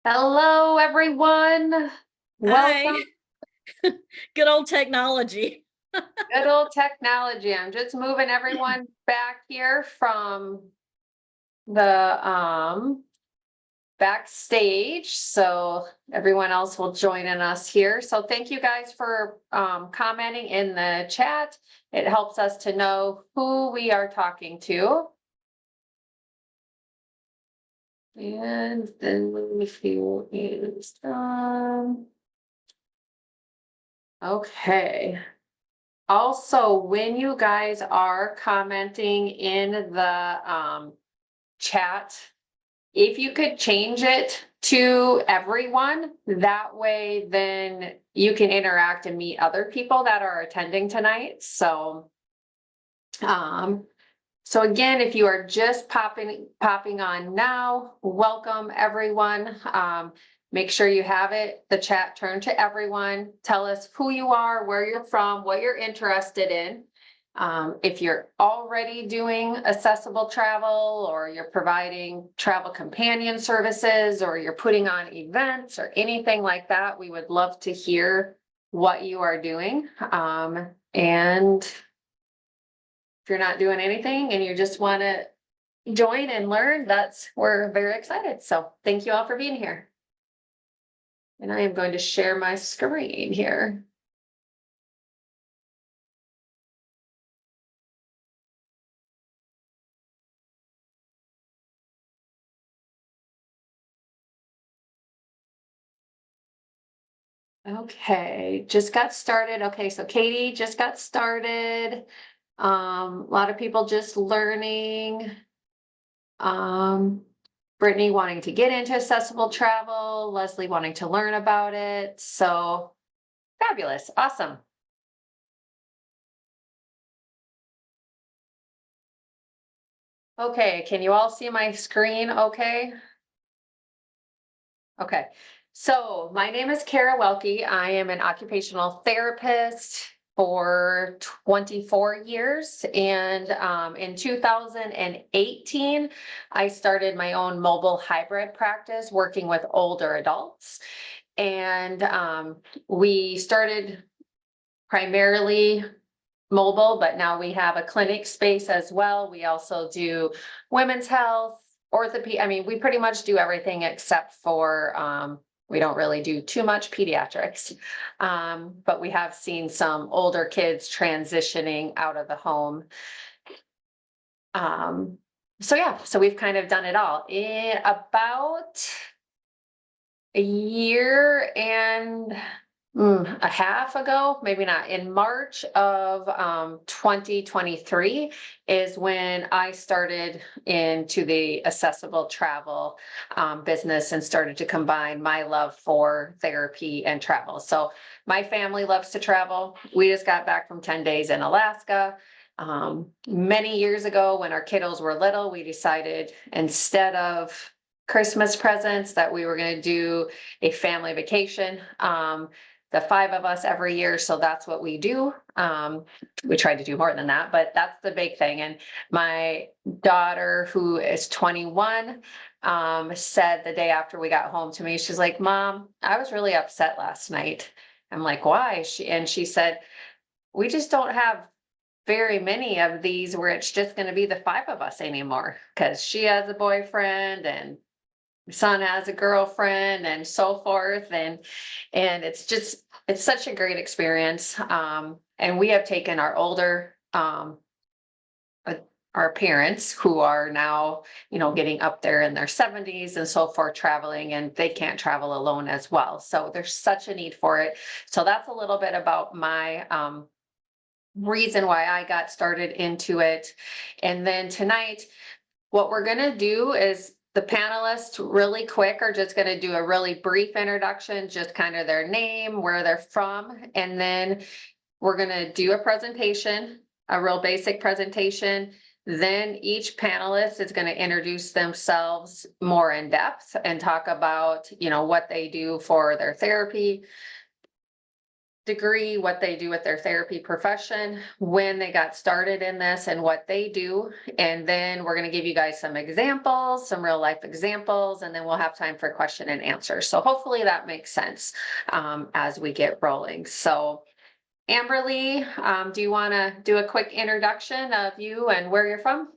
Hello, everyone. Hi. Welcome. Good old technology. Good old technology. I'm just moving everyone back here from the backstage, so everyone else will join in us here. So thank you guys for commenting in the chat. It helps us to know who we are talking to. And then let me see what is okay. Also, when you guys are commenting in the chat, if you could change it to everyone, that way then you can interact and meet other people that are attending tonight. So again, if you are just popping on now, welcome everyone. Make sure you have the chat turned to everyone. Tell us who you are, where you're from, what you're interested in. If you're already doing accessible travel, or you're providing travel companion services, or you're putting on events or anything like that, we would love to hear what you are doing. And if you're not doing anything and you just want to join and learn, we're very excited. So thank you all for being here. And I am going to share my screen here. Okay, just got started. Okay, so Katie just got started. A lot of people just learning. Brittany wanting to get into accessible travel, Leslie wanting to learn about it. So fabulous, awesome. Okay, can you all see my screen okay? Okay, so my name is Kara Welke. I am an occupational therapist for 24 years. And in 2018, I started my own mobile hybrid practice working with older adults. And we started primarily mobile, but now we have a clinic space as well. We also do women's health, orthopedic. I mean, we pretty much do everything except for we don't really do too much pediatrics. But we have seen some older kids transitioning out of the home. So yeah, so we've kind of done it all. In about a year and a half ago, maybe not, in March of 2023 is when I started into the accessible travel business and started to combine my love for therapy and travel. So my family loves to travel. We just got back from 10 days in Alaska. Many years ago, when our kiddos were little, we decided instead of Christmas presents that we were going to do a family vacation. The 5 of us every year. So that's what we do. We try to do more than that, but that's the big thing. And my daughter, who is 21, said the day after we got home to me, she's like, "Mom, I was really upset last night." I'm like, "Why?" She said, "We just don't have very many of these where it's just going to be the 5 of us anymore, because she has a boyfriend and son has a girlfriend and so forth, and it's such a great experience. And we have taken our older our parents, who are now getting up there in their 70s and so forth, traveling, and they can't travel alone as well, so there's such a need for it. So that's a little bit about my reason why I got started into it. And then tonight, what we're going to do is the panelists really quick are just going to do a really brief introduction, just kind of their name, where they're from. And then we're going to do a presentation, a real basic presentation. Then each panelist is going to introduce themselves more in depth and talk about, what they do for their therapy. degree, what they do with their therapy profession, when they got started in this and what they do. And then we're going to give you guys some examples, some real life examples, and then we'll have time for question and answer. So hopefully that makes sense as we get rolling. So Amberly, do you want to do a quick introduction of you and where you're from?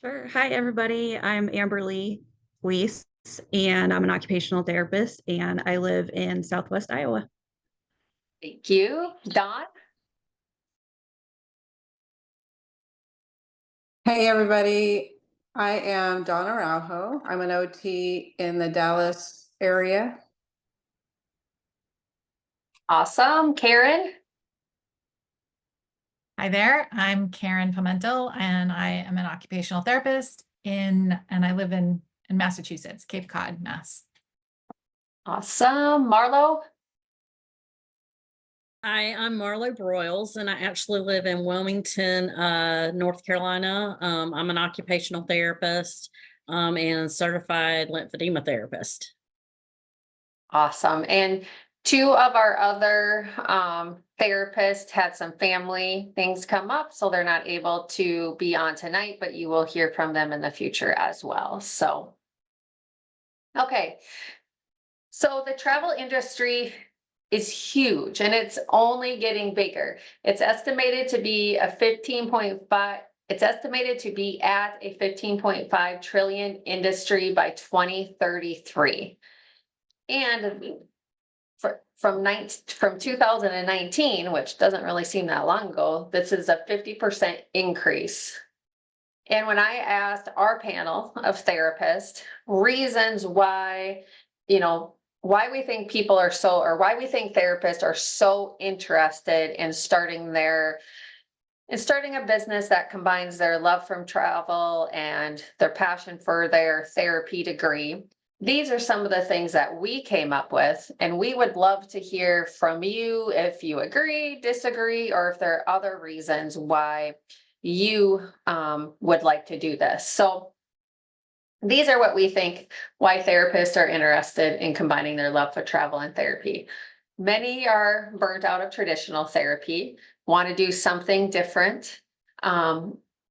Sure. Hi, everybody. I'm Amberly Weiss, and I'm an occupational therapist, and I live in Southwest Iowa. Thank you. Dawn? Hey, everybody. I am Dawn Araujo. I'm an OT in the Dallas area. Awesome. Karen? Hi there, I'm Karen Pimentel and I am an occupational therapist and I live in Massachusetts, Cape Cod, Mass. Awesome. Marlo? Hi, I'm Marlo Broyles, and I actually live in Wilmington, North Carolina. I'm an occupational therapist and certified lymphedema therapist. Awesome. And two of our other therapists had some family things come up, so they're not able to be on tonight, but you will hear from them in the future as well. So, okay. So the travel industry is huge and it's only getting bigger. It's estimated to be a 15.5, it's estimated to be at a 15.5 trillion industry by 2033. And from 2019, which doesn't really seem that long ago, this is a 50% increase. And when I asked our panel of therapists reasons why, why we think people are so, or why we think therapists are so interested in starting a business that combines their love from travel and their passion for their therapy degree. These are some of the things that we came up with, and we would love to hear from you if you agree, disagree, or if there are other reasons why you would like to do this. So these are what we think why therapists are interested in combining their love for travel and therapy. Many are burnt out of traditional therapy, want to do something different.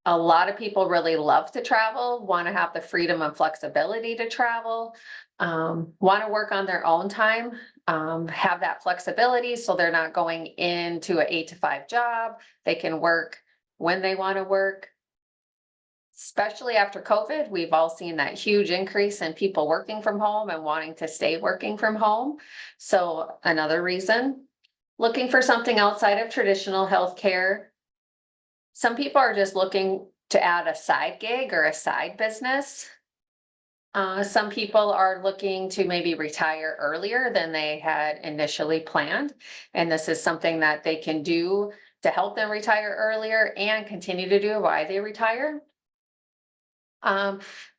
A lot of people really love to travel, want to have the freedom and flexibility to travel, want to work on their own time, have that flexibility so they're not going into an 8 to 5 job. They can work when they want to work. Especially after COVID, we've all seen that huge increase in people working from home and wanting to stay working from home. So another reason, looking for something outside of traditional healthcare. Some people are just looking to add a side gig or a side business. Some people are looking to maybe retire earlier than they had initially planned. And this is something that they can do to help them retire earlier and continue to do while they retire.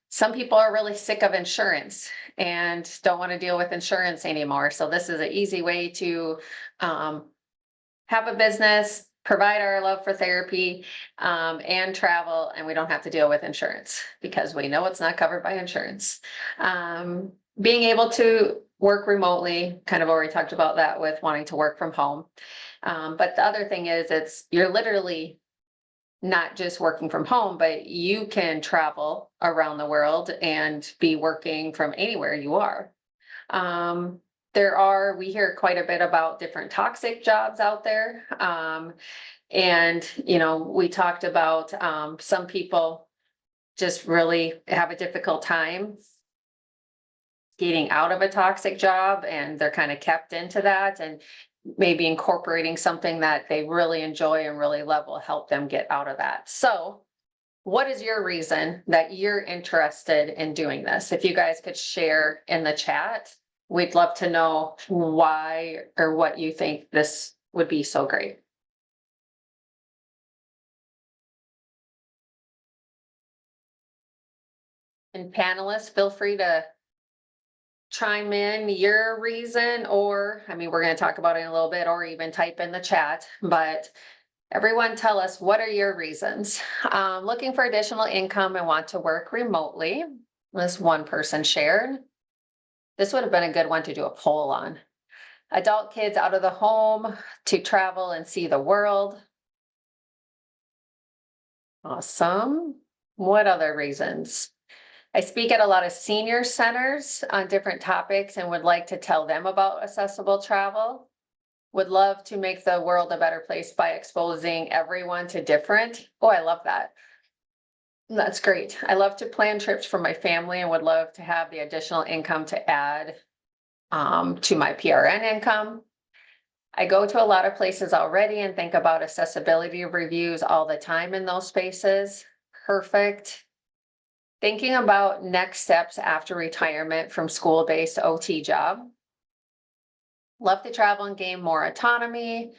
Some people are really sick of insurance and don't want to deal with insurance anymore. So this is an easy way to have a business, provide our love for therapy, and travel, and we don't have to deal with insurance because we know it's not covered by insurance. Being able to work remotely, kind of already talked about that with wanting to work from home. But the other thing is you're literally not just working from home, but you can travel around the world and be working from anywhere you are. We hear quite a bit about different toxic jobs out there. And, we talked about some people just really have a difficult time getting out of a toxic job, and they're kind of kept into that, and maybe incorporating something that they really enjoy and really love will help them get out of that. So what is your reason that you're interested in doing this? If you guys could share in the chat, we'd love to know why or what you think this would be so great. And panelists, feel free to chime in your reason, or, we're going to talk about it in a little bit, or even type in the chat, but everyone tell us, what are your reasons? Looking for additional income and want to work remotely. This one person shared. This would have been a good one to do a poll on. adult kids out of the home to travel and see the world. Awesome. What other reasons? I speak at a lot of senior centers on different topics and would like to tell them about accessible travel. Would love to make the world a better place by exposing everyone to different. Oh, I love that. That's great. I love to plan trips for my family and would love to have the additional income to add to my PRN income. I go to a lot of places already and think about accessibility reviews all the time in those spaces. Perfect. Thinking about next steps after retirement from school-based OT job. Love to travel and gain more autonomy.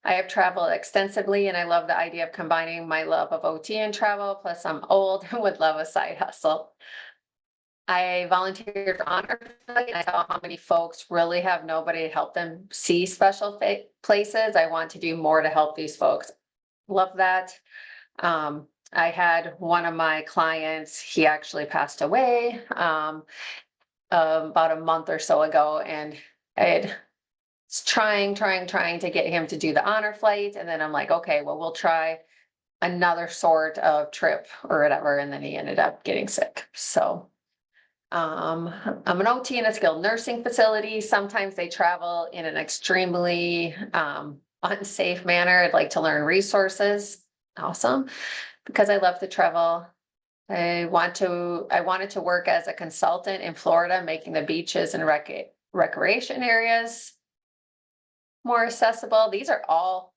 I have traveled extensively and I love the idea of combining my love of OT and travel. Plus I'm old and would love a side hustle. I volunteered for honor and I saw how many folks really have nobody to help them see special places. I want to do more to help these folks. Love that. I had one of my clients, he actually passed away about a month or so ago, and I was trying to get him to do the honor flight, and then I'm like, okay, well, we'll try another sort of trip or whatever, and then he ended up getting sick. So I'm an OT in a skilled nursing facility. Sometimes they travel in an extremely unsafe manner. I'd like to learn resources. Awesome. Because I love to travel. I wanted to work as a consultant in Florida, making the beaches and recreation areas more accessible. These are all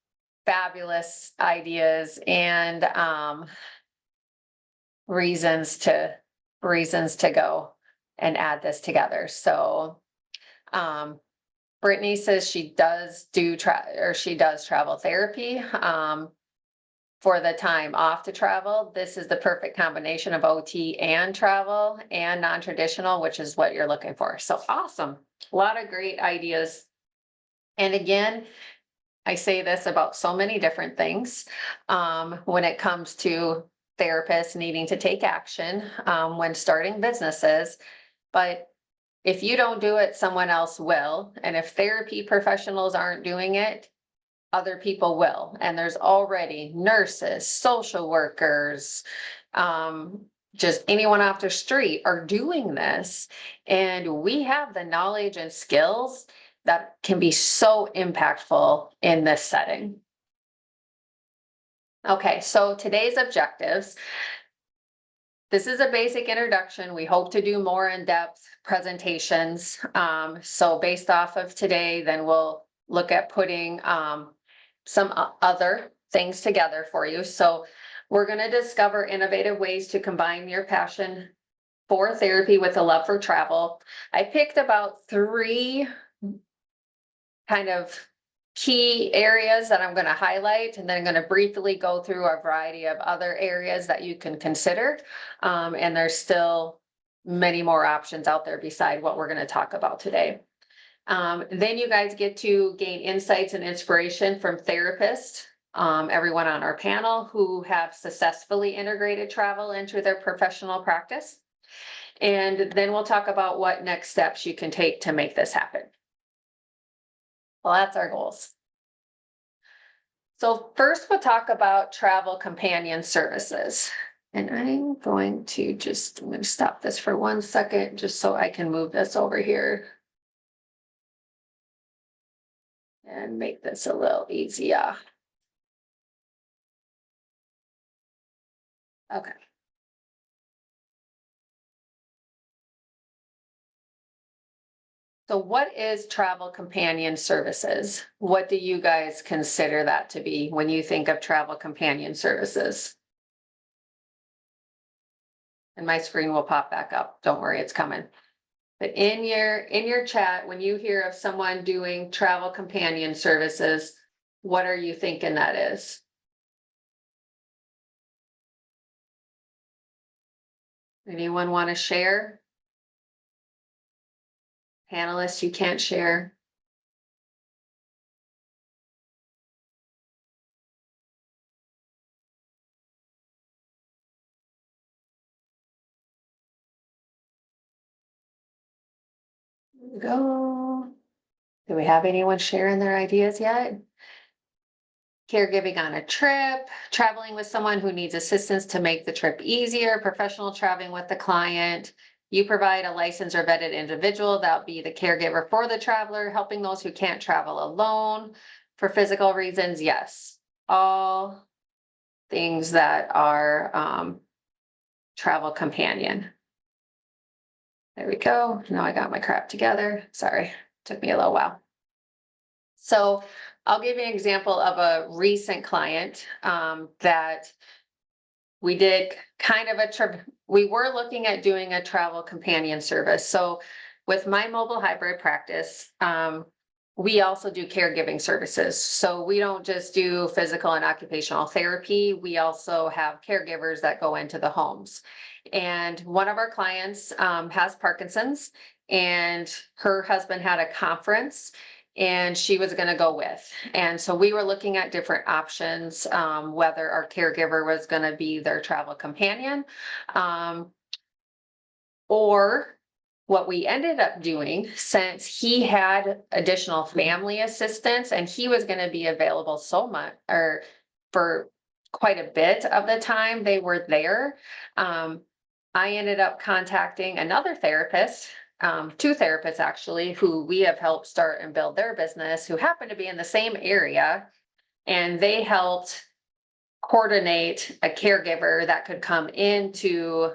fabulous ideas and reasons to go and add this together. So Brittany says she does travel therapy. For the time off to travel, this is the perfect combination of OT and travel and non-traditional, which is what you're looking for. So awesome. A lot of great ideas. And again, I say this about so many different things when it comes to therapists needing to take action when starting businesses. But if you don't do it, someone else will. And if therapy professionals aren't doing it, other people will. And there's already nurses, social workers, just anyone off the street are doing this. And we have the knowledge and skills that can be so impactful in this setting. Okay, so today's objectives. This is a basic introduction. We hope to do more in-depth presentations. So based off of today, then we'll look at putting some other things together for you. So we're going to discover innovative ways to combine your passion for therapy with a love for travel. I picked about 3 kind of key areas that I'm going to highlight, and then I'm going to briefly go through a variety of other areas that you can consider. And there's still many more options out there beside what we're going to talk about today. Then you guys get to gain insights and inspiration from therapists, everyone on our panel who have successfully integrated travel into their professional practice. And then we'll talk about what next steps you can take to make this happen. Well, that's our goals. So first we'll talk about travel companion services. And I'm going to stop this for 1 second, just so I can move this over here. And make this a little easier. Okay. So what is travel companion services? What do you guys consider that to be when you think of travel companion services? And my screen will pop back up. Don't worry, it's coming. But in your chat, when you hear of someone doing travel companion services, what are you thinking that is? Anyone want to share? Panelists, you can't share. There we go. Do we have anyone sharing their ideas yet? Caregiving on a trip, traveling with someone who needs assistance to make the trip easier, professional traveling with the client. You provide a licensed or vetted individual that'll be the caregiver for the traveler, helping those who can't travel alone. For physical reasons, yes, all things that are travel companion. There we go. Now I got my crap together. Sorry, took me a little while. So I'll give you an example of a recent client that we did kind of a trip. We were looking at doing a travel companion service. So with my mobile hybrid practice, we also do caregiving services. So we don't just do physical and occupational therapy. We also have caregivers that go into the homes. And one of our clients has Parkinson's, and her husband had a conference and she was going to go with. And so we were looking at different options, whether our caregiver was going to be their travel companion, or what we ended up doing, since he had additional family assistance and he was going to be available so much, or for quite a bit of the time they were there. I ended up contacting another therapist, two therapists actually, who we have helped start and build their business, who happen to be in the same area. And they helped coordinate a caregiver that could come into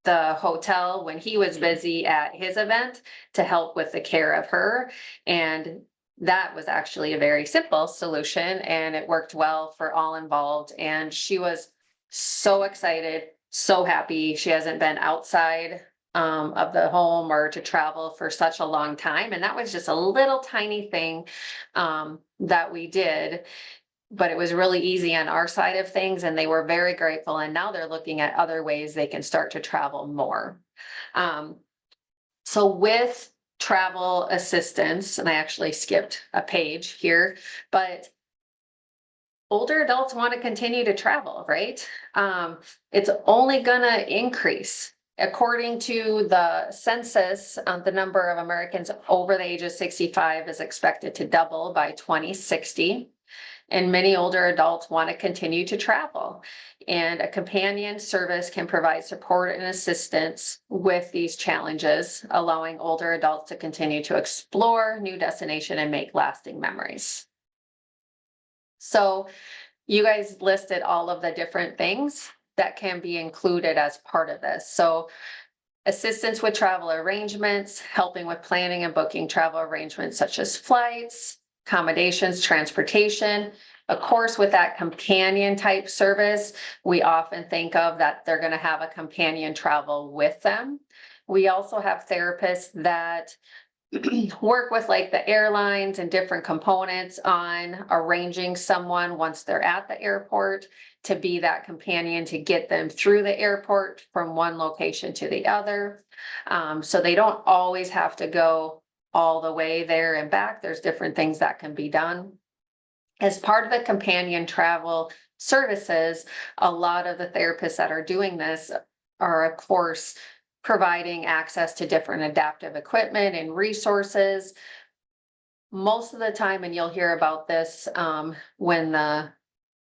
the hotel when he was busy at his event to help with the care of her. And that was actually a very simple solution, and it worked well for all involved. And she was so excited, so happy. She hasn't been outside of the home or to travel for such a long time. And that was just a little tiny thing that we did, but it was really easy on our side of things, and they were very grateful. And now they're looking at other ways they can start to travel more. So with travel assistance, and I actually skipped a page here, but older adults want to continue to travel, right? It's only gonna increase. According to the census, the number of Americans over the age of 65 is expected to double by 2060. And many older adults want to continue to travel. And a companion service can provide support and assistance with these challenges, allowing older adults to continue to explore new destinations and make lasting memories. So you guys listed all of the different things that can be included as part of this. So assistance with travel arrangements, helping with planning and booking travel arrangements such as flights, accommodations, transportation. Of course, with that companion type service, we often think of that they're going to have a companion travel with them. We also have therapists that work with like the airlines and different components on arranging someone once they're at the airport to be that companion to get them through the airport from one location to the other. So they don't always have to go all the way there and back. There's different things that can be done. As part of the companion travel services, a lot of the therapists that are doing this are, of course, providing access to different adaptive equipment and resources. Most of the time, and you'll hear about this when the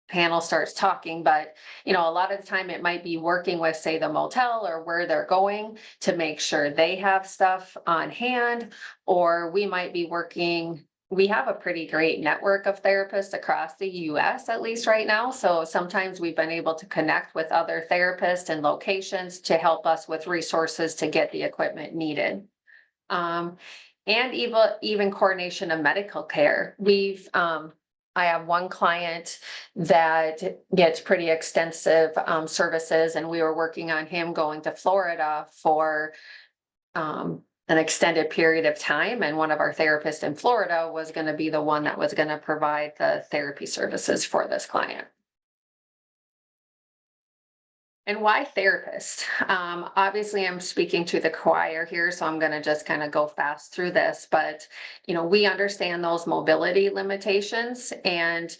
panel starts talking, but a lot of the time it might be working with, say, the motel or where they're going to make sure they have stuff on hand, or we might be working. We have a pretty great network of therapists across the US, at least right now. So sometimes we've been able to connect with other therapists and locations to help us with resources to get the equipment needed. And even coordination of medical care. I have one client that gets pretty extensive services, and we were working on him going to Florida for an extended period of time. And one of our therapists in Florida was going to be the one that was going to provide the therapy services for this client. And why therapist? Obviously, I'm speaking to the choir here, so I'm going to just kind of go fast through this. But, we understand those mobility limitations, and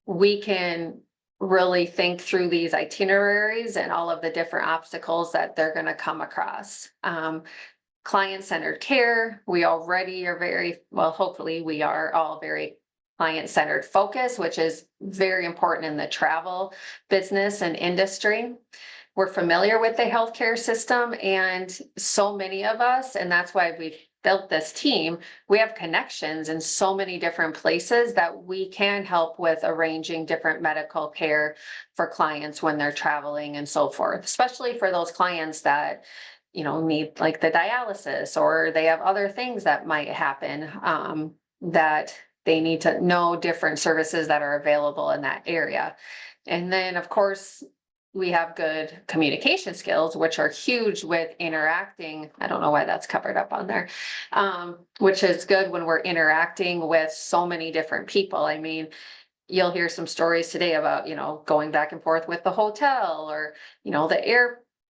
we can really think through these itineraries and all of the different obstacles that they're going to come across. client-centered care. We already are very, well, hopefully we are all very client-centered focus, which is very important in the travel business and industry. We're familiar with the healthcare system, and so many of us, and that's why we've built this team, we have connections in so many different places that we can help with arranging different medical care for clients when they're traveling and so forth, especially for those clients that, you know, need like the dialysis, or they have other things that might happen, that they need to know different services that are available in that area. And then, of course, we have good communication skills, which are huge with interacting. I don't know why that's covered up on there. Which is good when we're interacting with so many different people. I mean, you'll hear some stories today about, you know, going back and forth with the hotel, or, you know, the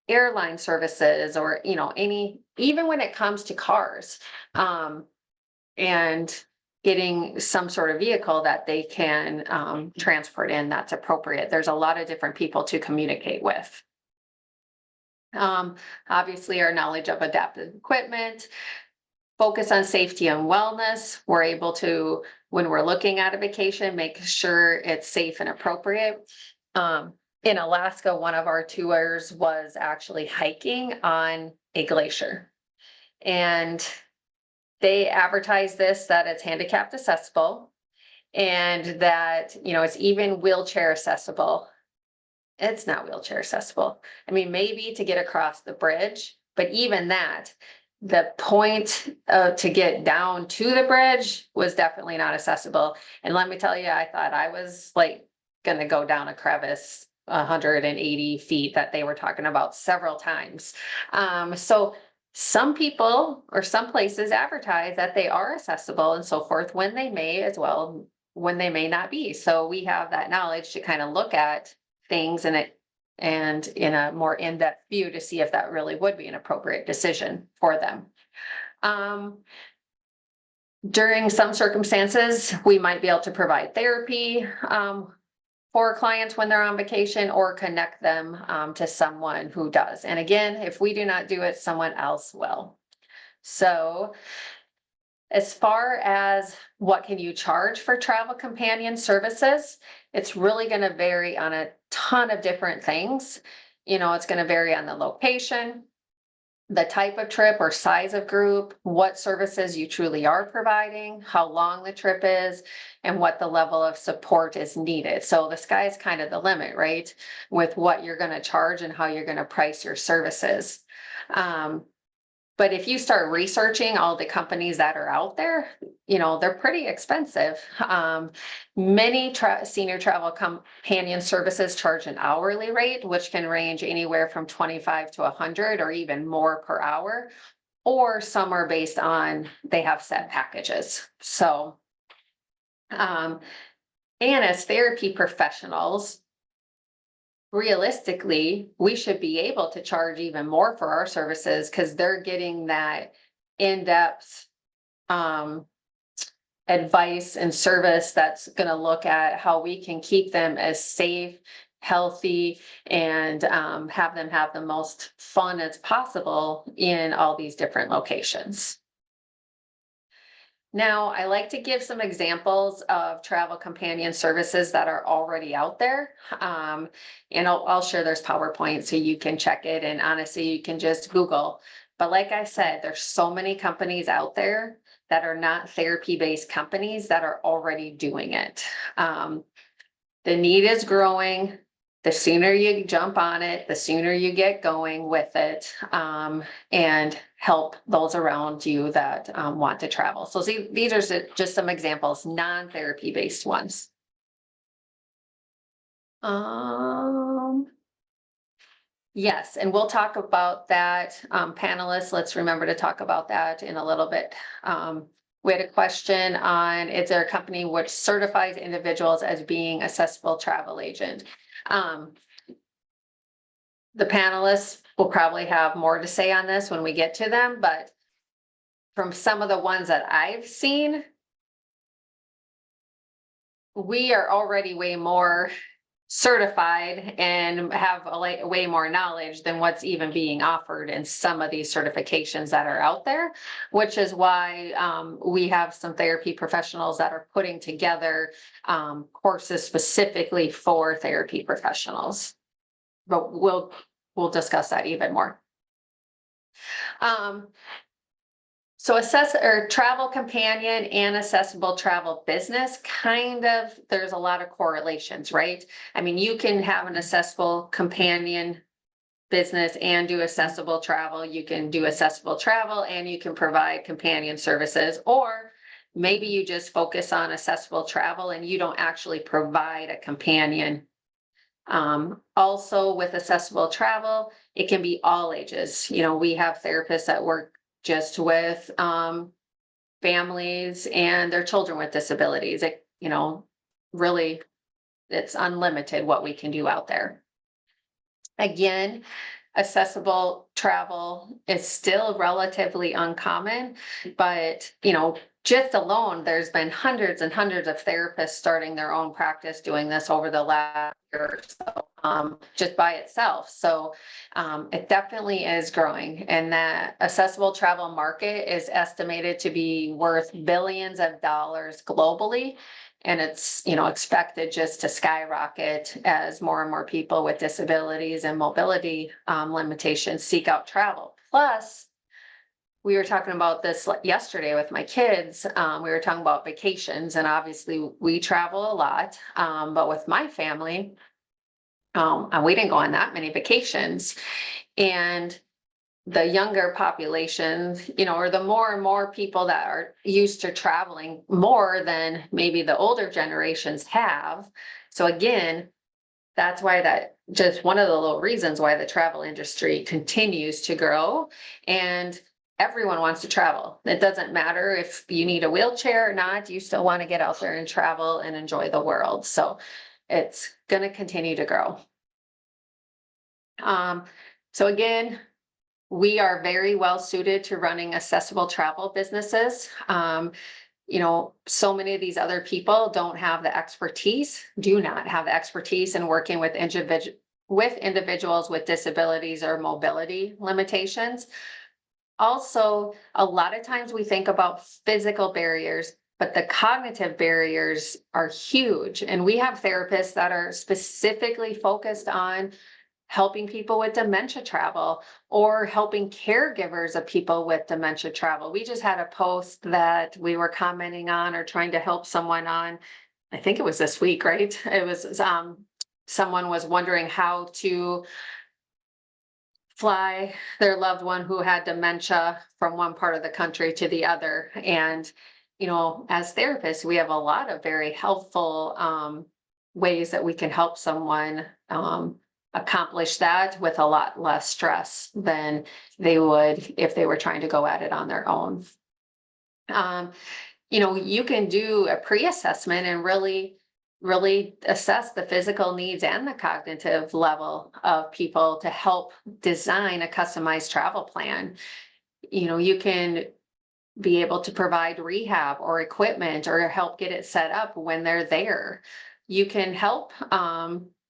airline services, or, you know, even when it comes to cars, and getting some sort of vehicle that they can transport in that's appropriate. There's a lot of different people to communicate with. Obviously, our knowledge of adaptive equipment, focus on safety and wellness. We're able to, when we're looking at a vacation, make sure it's safe and appropriate. In Alaska, one of our tours was actually hiking on a glacier. And they advertise this, that it's handicapped accessible, and that, you know, it's even wheelchair accessible. It's not wheelchair accessible. I mean, maybe to get across the bridge, but even that, the point to get down to the bridge was definitely not accessible. And let me tell you, I thought I was like gonna go down a crevice 180 feet that they were talking about several times. So some people or some places advertise that they are accessible and so forth, when they may as well, when they may not be. So we have that knowledge to kind of look at things and in a more in-depth view to see if that really would be an appropriate decision for them. During some circumstances, we might be able to provide therapy for clients when they're on vacation, or connect them to someone who does. And again, if we do not do it, someone else will. So as far as what can you charge for travel companion services, it's really going to vary on a ton of different things. You know, it's going to vary on the location, the type of trip or size of group, what services you truly are providing, how long the trip is, and what the level of support is needed. So the sky is kind of the limit, right? With what you're going to charge and how you're going to price your services. But if you start researching all the companies that are out there, you know, they're pretty expensive. Many senior travel companion services charge an hourly rate, which can range anywhere from 25 to 100 or even more per hour. Or some are based on, they have set packages. So, and as therapy professionals, realistically, we should be able to charge even more for our services, because they're getting that in-depth advice and service that's going to look at how we can keep them as safe, healthy, and have them have the most fun as possible in all these different locations. Now, I like to give some examples of travel companion services that are already out there. And I'll share there's PowerPoint so you can check it. And honestly, you can just Google. But like I said, there's so many companies out there that are not therapy-based companies that are already doing it. The need is growing. The sooner you jump on it, the sooner you get going with it, and help those around you that want to travel. So these are just some examples, non-therapy based ones. Yes, and we'll talk about that. Panelists, let's remember to talk about that in a little bit. We had a question on, is there a company which certifies individuals as being accessible travel agent? The panelists will probably have more to say on this when we get to them, but from some of the ones that I've seen, we are already way more certified and have way more knowledge than what's even being offered in some of these certifications that are out there, which is why we have some therapy professionals that are putting together courses specifically for therapy professionals. But we'll discuss that even more. So travel companion and accessible travel business, there's a lot of correlations, right? I mean, you can have an accessible companion business and do accessible travel. You can do accessible travel and you can provide companion services, or maybe you just focus on accessible travel and you don't actually provide a companion. Also with accessible travel, it can be all ages. We have therapists that work just with families and their children with disabilities. Really, it's unlimited what we can do out there. Again, accessible travel is still relatively uncommon, but just alone, there's been hundreds and hundreds of therapists starting their own practice doing this over the last year or so, just by itself. So it definitely is growing, and that accessible travel market is estimated to be worth billions of dollars globally. And it's, expected just to skyrocket as more and more people with disabilities and mobility limitations seek out travel. Plus, we were talking about this yesterday with my kids. We were talking about vacations, and obviously we travel a lot. But with my family, and we didn't go on that many vacations. And the younger population, or the more and more people that are used to traveling more than maybe the older generations have. So again, that's why just one of the little reasons why the travel industry continues to grow, and everyone wants to travel. It doesn't matter if you need a wheelchair or not, you still want to get out there and travel and enjoy the world. So it's going to continue to grow. So again, we are very well suited to running accessible travel businesses. So many of these other people do not have the expertise in working with individuals with disabilities or mobility limitations. Also, a lot of times we think about physical barriers, but the cognitive barriers are huge. And we have therapists that are specifically focused on helping people with dementia travel, or helping caregivers of people with dementia travel. We just had a post that we were commenting on or trying to help someone on, I think it was this week, right? It was someone was wondering how to fly their loved one who had dementia from one part of the country to the other. And, as therapists, we have a lot of very helpful ways that we can help someone accomplish that with a lot less stress than they would if they were trying to go at it on their own. You can do a pre-assessment and really assess the physical needs and the cognitive level of people to help design a customized travel plan. You can be able to provide rehab or equipment or help get it set up when they're there. You can help.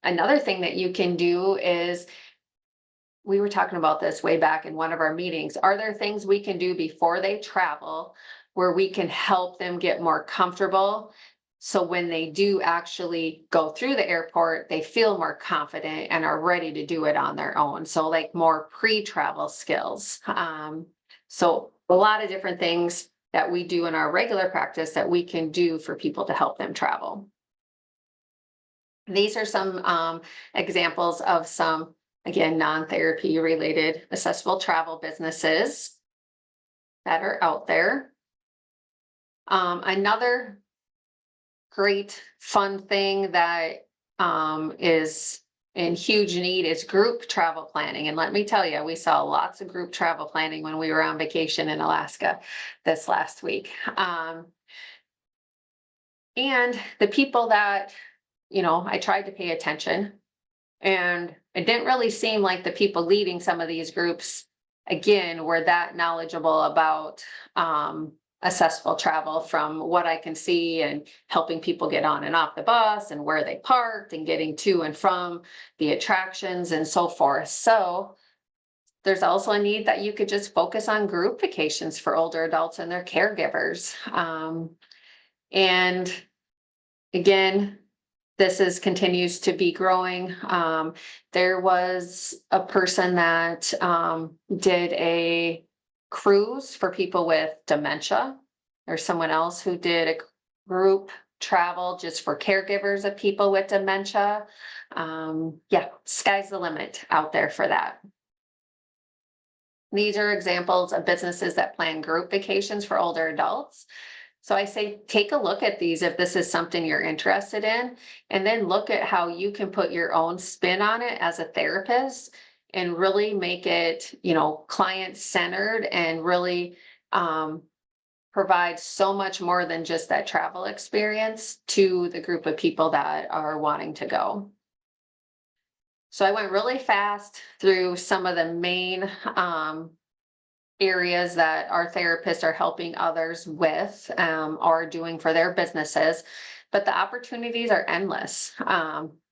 Another thing that you can do is, we were talking about this way back in one of our meetings. Are there things we can do before they travel where we can help them get more comfortable? So when they do actually go through the airport, they feel more confident and are ready to do it on their own. So like more pre-travel skills. So a lot of different things that we do in our regular practice that we can do for people to help them travel. These are some examples of some, again, non-therapy related accessible travel businesses that are out there. Another great fun thing that is in huge need is group travel planning. And let me tell you, we saw lots of group travel planning when we were on vacation in Alaska this last week. And the people that, I tried to pay attention, and it didn't really seem like the people leading some of these groups, again, were that knowledgeable about accessible travel from what I can see, and helping people get on and off the bus and where they parked and getting to and from the attractions and so forth. So there's also a need that you could just focus on group vacations for older adults and their caregivers. And again, continues to be growing. There was a person that did a cruise for people with dementia. There's someone else who did a group travel just for caregivers of people with dementia. Yeah, sky's the limit out there for that. These are examples of businesses that plan group vacations for older adults. So I say, take a look at these if this is something you're interested in, and then look at how you can put your own spin on it as a therapist and really make it, client centered, and really provide so much more than just that travel experience to the group of people that are wanting to go. So I went really fast through some of the main areas that our therapists are helping others with, or doing for their businesses, but the opportunities are endless.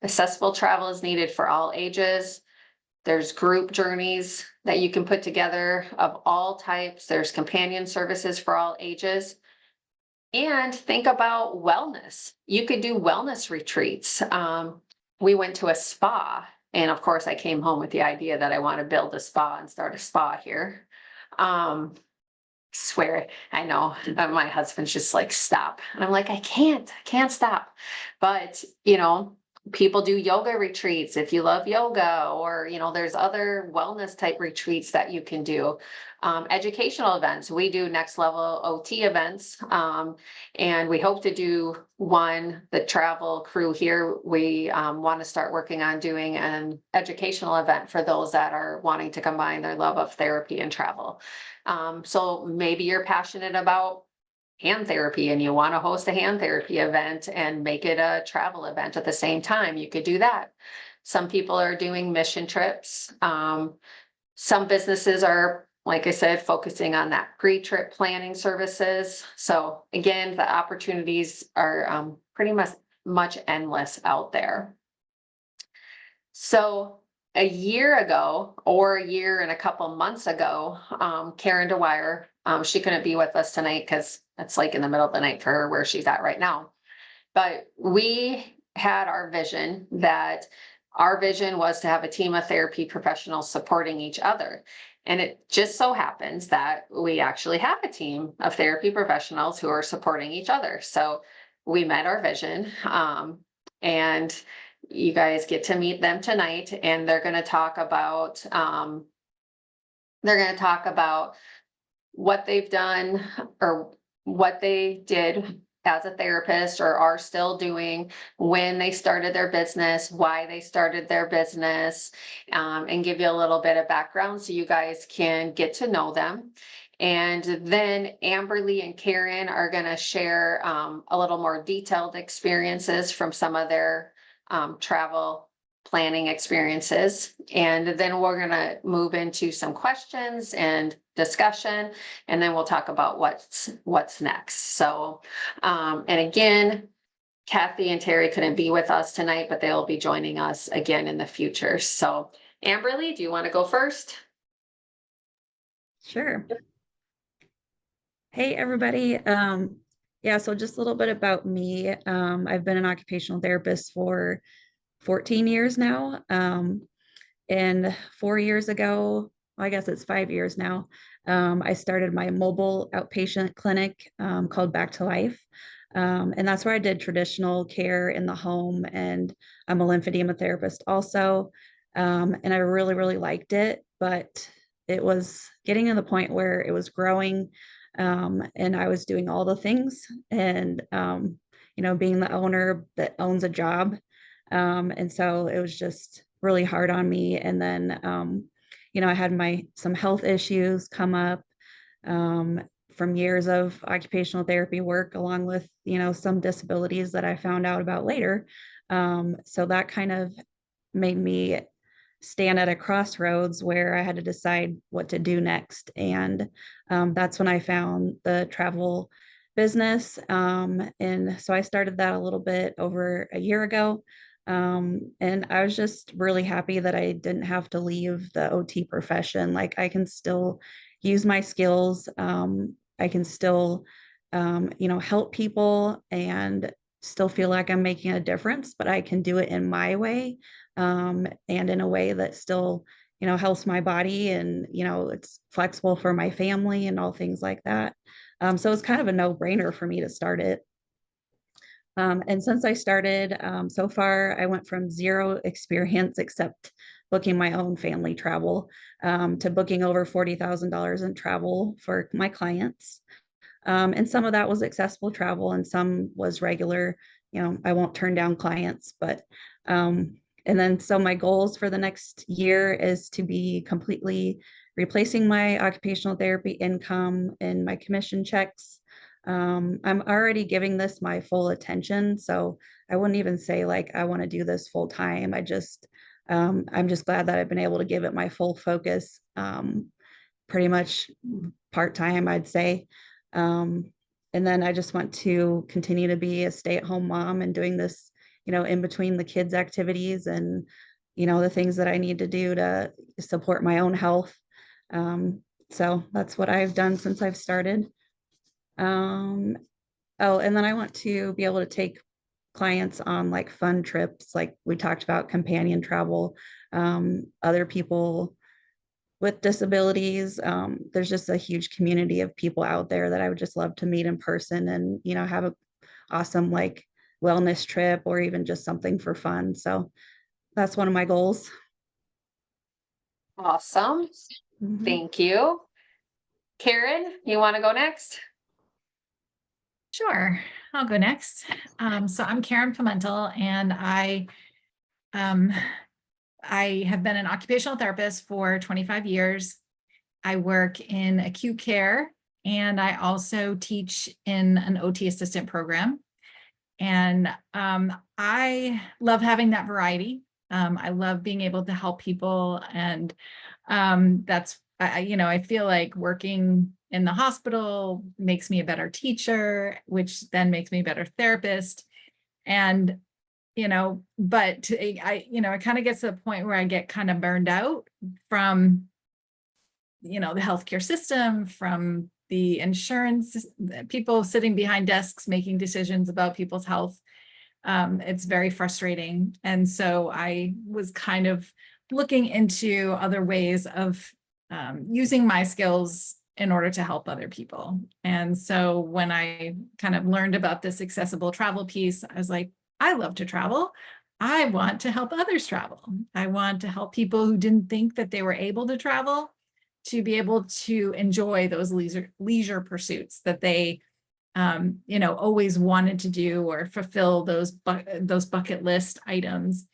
Accessible travel is needed for all ages. There's group journeys that you can put together of all types. There's companion services for all ages. And think about wellness. You could do wellness retreats. We went to a spa, and of course I came home with the idea that I want to build a spa and start a spa here. Swear, I know, my husband's just like, stop. And I'm like, I can't stop. But, people do yoga retreats if you love yoga, or, there's other wellness type retreats that you can do. Educational events. We do Next Level OT events. And we hope to do one, the travel crew here. We want to start working on doing an educational event for those that are wanting to combine their love of therapy and travel. So maybe you're passionate about hand therapy and you want to host a hand therapy event and make it a travel event at the same time. You could do that. Some people are doing mission trips. Some businesses are, like I said, focusing on that pre-trip planning services. So again, the opportunities are pretty much endless out there. So a year ago, or a year and a couple months ago, Karen Dwyer, she couldn't be with us tonight because it's like in the middle of the night for her where she's at right now. But we had our vision was to have a team of therapy professionals supporting each other. And it just so happens that we actually have a team of therapy professionals who are supporting each other. So we met our vision, and you guys get to meet them tonight, and they're going to talk about what they've done, or what they did as a therapist or are still doing, when they started their business, why they started their business, and give you a little bit of background so you guys can get to know them. And then Amberly and Karen are going to share a little more detailed experiences from some of their travel planning experiences. And then we're going to move into some questions and discussion, and then we'll talk about what's next. So, and again, Kathy and Terry couldn't be with us tonight, but they'll be joining us again in the future. So Amberly, do you want to go first? Sure. Hey, everybody. Yeah, so just a little bit about me. I've been an occupational therapist for 14 years now. And 4 years ago, well, I guess it's 5 years now, I started my mobile outpatient clinic called Back to Life. And that's where I did traditional care in the home. And I'm a lymphedema therapist also. And I really, really liked it, but it was getting to the point where it was growing, and I was doing all the things, and, being the owner that owns a job. And so it was just really hard on me. And then, I had some health issues come up from years of occupational therapy work, along with, some disabilities that I found out about later. So that kind of made me stand at a crossroads where I had to decide what to do next. And that's when I found the travel business. And so I started that a little bit over a year ago. And I was just really happy that I didn't have to leave the OT profession. Like I can still use my skills. I can still, help people and still feel like I'm making a difference, but I can do it in my way, and in a way that still, helps my body and, it's flexible for my family and all things like that. So it's kind of a no-brainer for me to start it. And since I started, so far, I went from zero experience except booking my own family travel, to booking over $40,000 in travel for my clients. And some of that was accessible travel and some was regular. I won't turn down clients, but and then so my goals for the next year is to be completely replacing my occupational therapy income and my commission checks. I'm already giving this my full attention, so I wouldn't even say like I want to do this full time. I'm just glad that I've been able to give it my full focus, pretty much part-time, I'd say. Um, and then I just want to continue to be a stay-at-home mom and doing this, in between the kids' activities and, the things that I need to do to support my own health. So that's what I've done since I've started. Um, oh, and then I want to be able to take clients on like fun trips, like we talked about companion travel, other people with disabilities. There's just a huge community of people out there that I would just love to meet in person and, have a awesome like wellness trip or even just something for fun. So that's one of my goals. Awesome. Mhm. Thank you. Karen, you want to go next? Sure, I'll go next. So I'm Karen Pimentel, and um, I have been an occupational therapist for 25 years. I work in acute care, and I also teach in an OT assistant program. And I love having that variety. I love being able to help people, and I feel like working in the hospital makes me a better teacher, which then makes me a better therapist. And but it kind of gets to the point where I get kind of burned out from the healthcare system, from the insurance, people sitting behind desks making decisions about people's health. It's very frustrating. And so I was kind of looking into other ways of using my skills in order to help other people. And so when I kind of learned about this accessible travel piece, I was like, I love to travel. I want to help others travel. I want to help people who didn't think that they were able to travel to be able to enjoy those leisure pursuits that they always wanted to do or fulfill those bucket list items.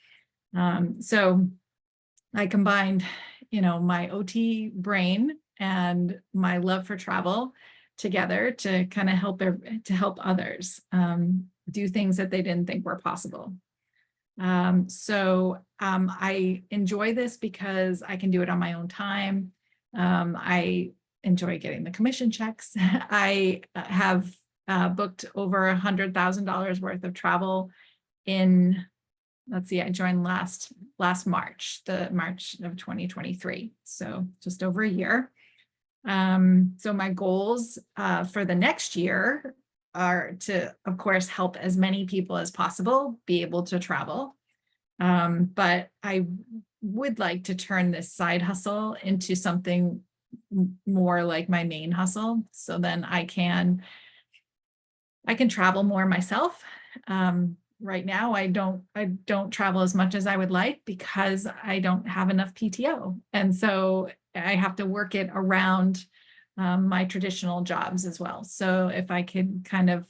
So I combined, my OT brain and my love for travel together to kind of help others do things that they didn't think were possible. I enjoy this because I can do it on my own time. I enjoy getting the commission checks. I have booked over $100,000 worth of travel in, let's see, I joined last March, the March of 2023. So just over a year. So my goals for the next year are to, of course, help as many people as possible be able to travel. But I would like to turn this side hustle into something more like my main hustle. So then I can travel more myself. Right now, I don't travel as much as I would like because I don't have enough PTO. And so I have to work it around my traditional jobs as well. So if I could kind of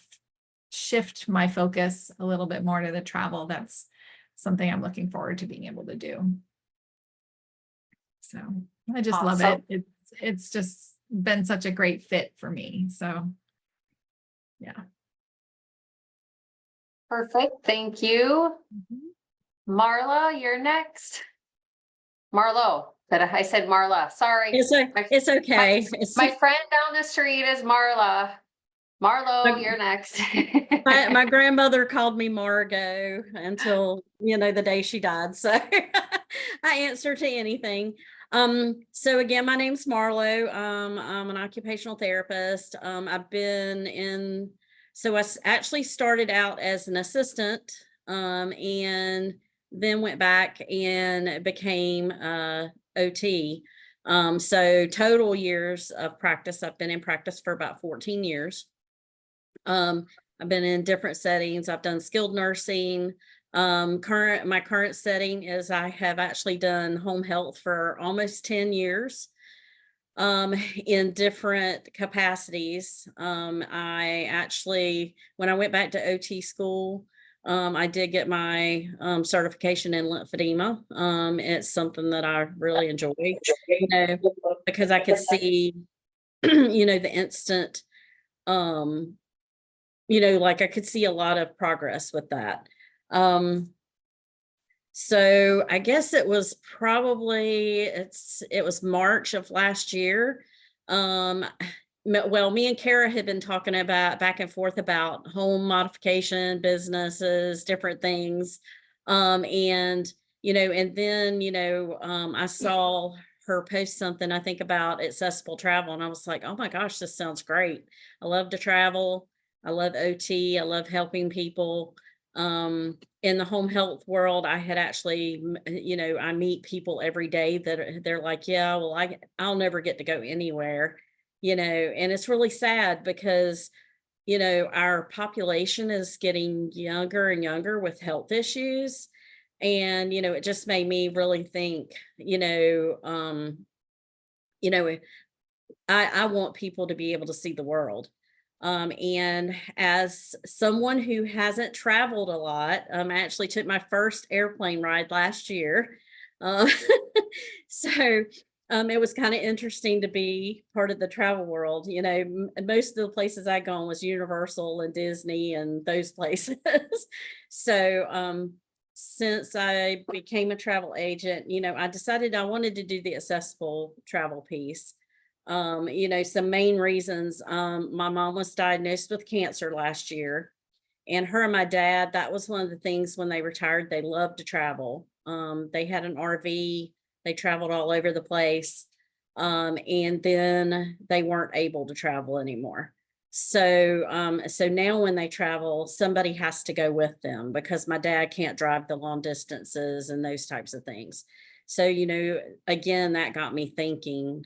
shift my focus a little bit more to the travel, that's something I'm looking forward to being able to do. So I just love Awesome. it. It's just been such a great fit for me. So yeah. Perfect. Thank you. Marla, you're next. Marlo. I said Marla, sorry. It's okay. My friend down the street is Marla. Marlo, Okay. you're next. My grandmother called me Margot until, the day she died. So I answer to anything. So again, my name's Marlo. I'm an occupational therapist. So actually started out as an assistant, and then went back and became OT. So total years of practice, I've been in practice for about 14 years. I've been in different settings. I've done skilled nursing. My current setting is I have actually done home health for almost 10 years, in different capacities. I actually, when I went back to OT school, I did get my certification in lymphedema. It's something that I really enjoy, because I could see, the instant, like I could see a lot of progress with that. So I guess it was March of last year. Well, me and Kara had been talking about back and forth about home modification, businesses, different things. And then, I saw her post something, I think, about accessible travel. And I was like, oh my gosh, this sounds great. I love to travel. I love OT. I love helping people. In the home health world, I had actually, I meet people every day that they're like, yeah, well, I'll never get to go anywhere, and it's really sad because, our population is getting younger and younger with health issues. And, it just made me really think, I want people to be able to see the world. And as someone who hasn't traveled a lot, I actually took my first airplane ride last year. Uh, so it was kind of interesting to be part of the travel world. Most of the places I gone was Universal and Disney and those places. So since I became a travel agent, I decided I wanted to do the accessible travel piece. Some main reasons, my mom was diagnosed with cancer last year, and her and my dad, that was one of the things when they retired, they loved to travel. They had an RV, they traveled all over the place. And then they weren't able to travel anymore. So now when they travel, somebody has to go with them because my dad can't drive the long distances and those types of things. So, again, that got me thinking,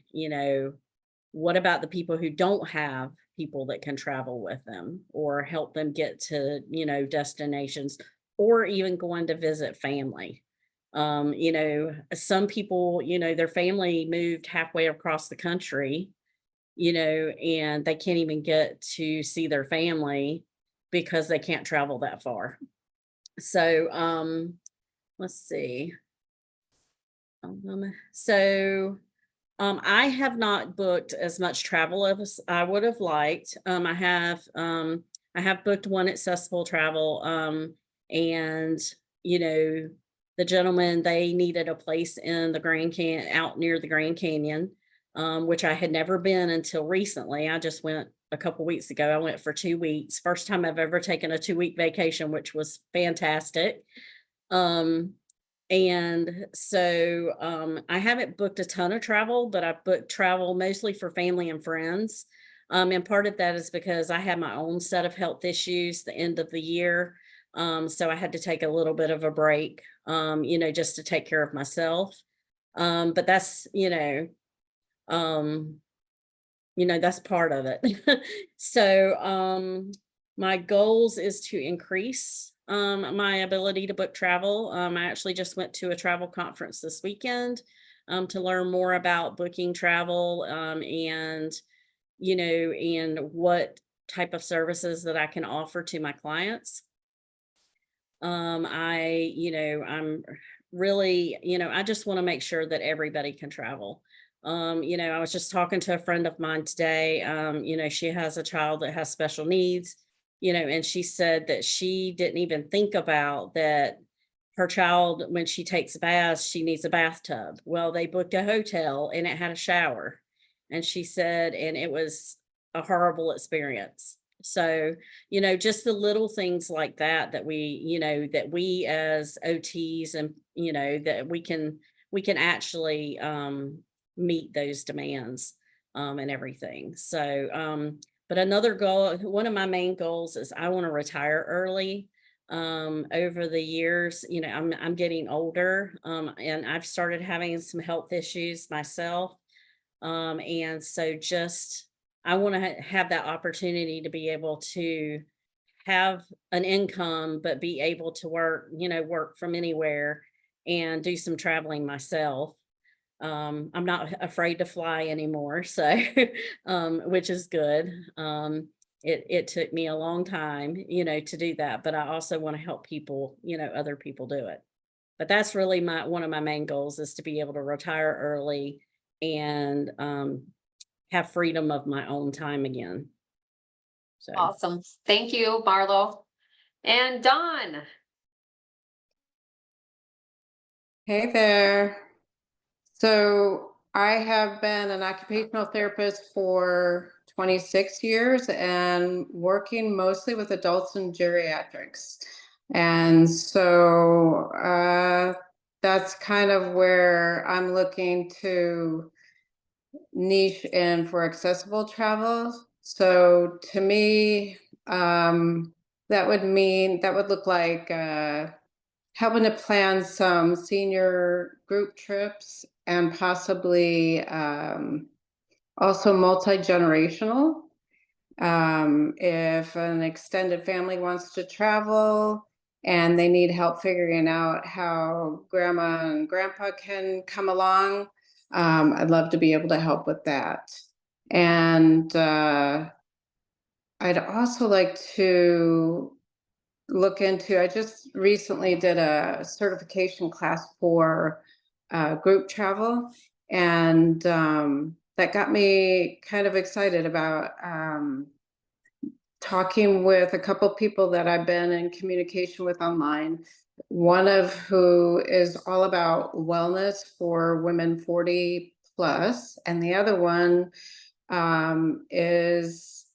what about the people who don't have people that can travel with them or help them get to, destinations, or even going to visit family? Some people, their family moved halfway across the country, and they can't even get to see their family because they can't travel that far. So, let's see. I have not booked as much travel as I would have liked. I have booked one accessible travel, and the gentleman, they needed a place in the out near the Grand Canyon, which I had never been until recently. I just went a couple weeks ago. I went for 2 weeks. First time I've ever taken a 2-week vacation, which was fantastic. And so I haven't booked a ton of travel, but I've booked travel mostly for family and friends. And part of that is because I had my own set of health issues the end of the year. So I had to take a little bit of a break, just to take care of myself. But that's, that's part of it. So my goals is to increase my ability to book travel. I actually just went to a travel conference this weekend to learn more about booking travel, and what type of services that I can offer to my clients. I'm really, I just want to make sure that everybody can travel. I was just talking to a friend of mine today. She has a child that has special needs, and she said that she didn't even think about that her child, when she takes a bath, she needs a bathtub. Well, they booked a hotel and it had a shower. And she said, and it was a horrible experience. So, just the little things like that, that we as OTs, and, that we can actually meet those demands and everything. So, but another goal, one of my main goals is I want to retire early. Over the years, I'm getting older, and I've started having some health issues myself. And so I want to have that opportunity to be able to have an income, but be able to work from anywhere and do some traveling myself. I'm not afraid to fly anymore, so which is good. It took me a long time, to do that, but I also want to help people, other people do it. But that's really one of my main goals, is to be able to retire early and have freedom of my own time again. So Awesome. Thank you, Marlo. And Dawn. Hey there. So I have been an occupational therapist for 26 years and working mostly with adults and geriatrics. And so that's kind of where I'm looking to niche in for accessible travel. So to me, that would look like helping to plan some senior group trips, and possibly also multi-generational. If an extended family wants to travel and they need help figuring out how grandma and grandpa can come along, I'd love to be able to help with that. And I'd also like to look into, I just recently did a certification class for group travel, and that got me kind of excited about talking with a couple people that I've been in communication with online. One of who is all about wellness for women 40 plus, and the other one is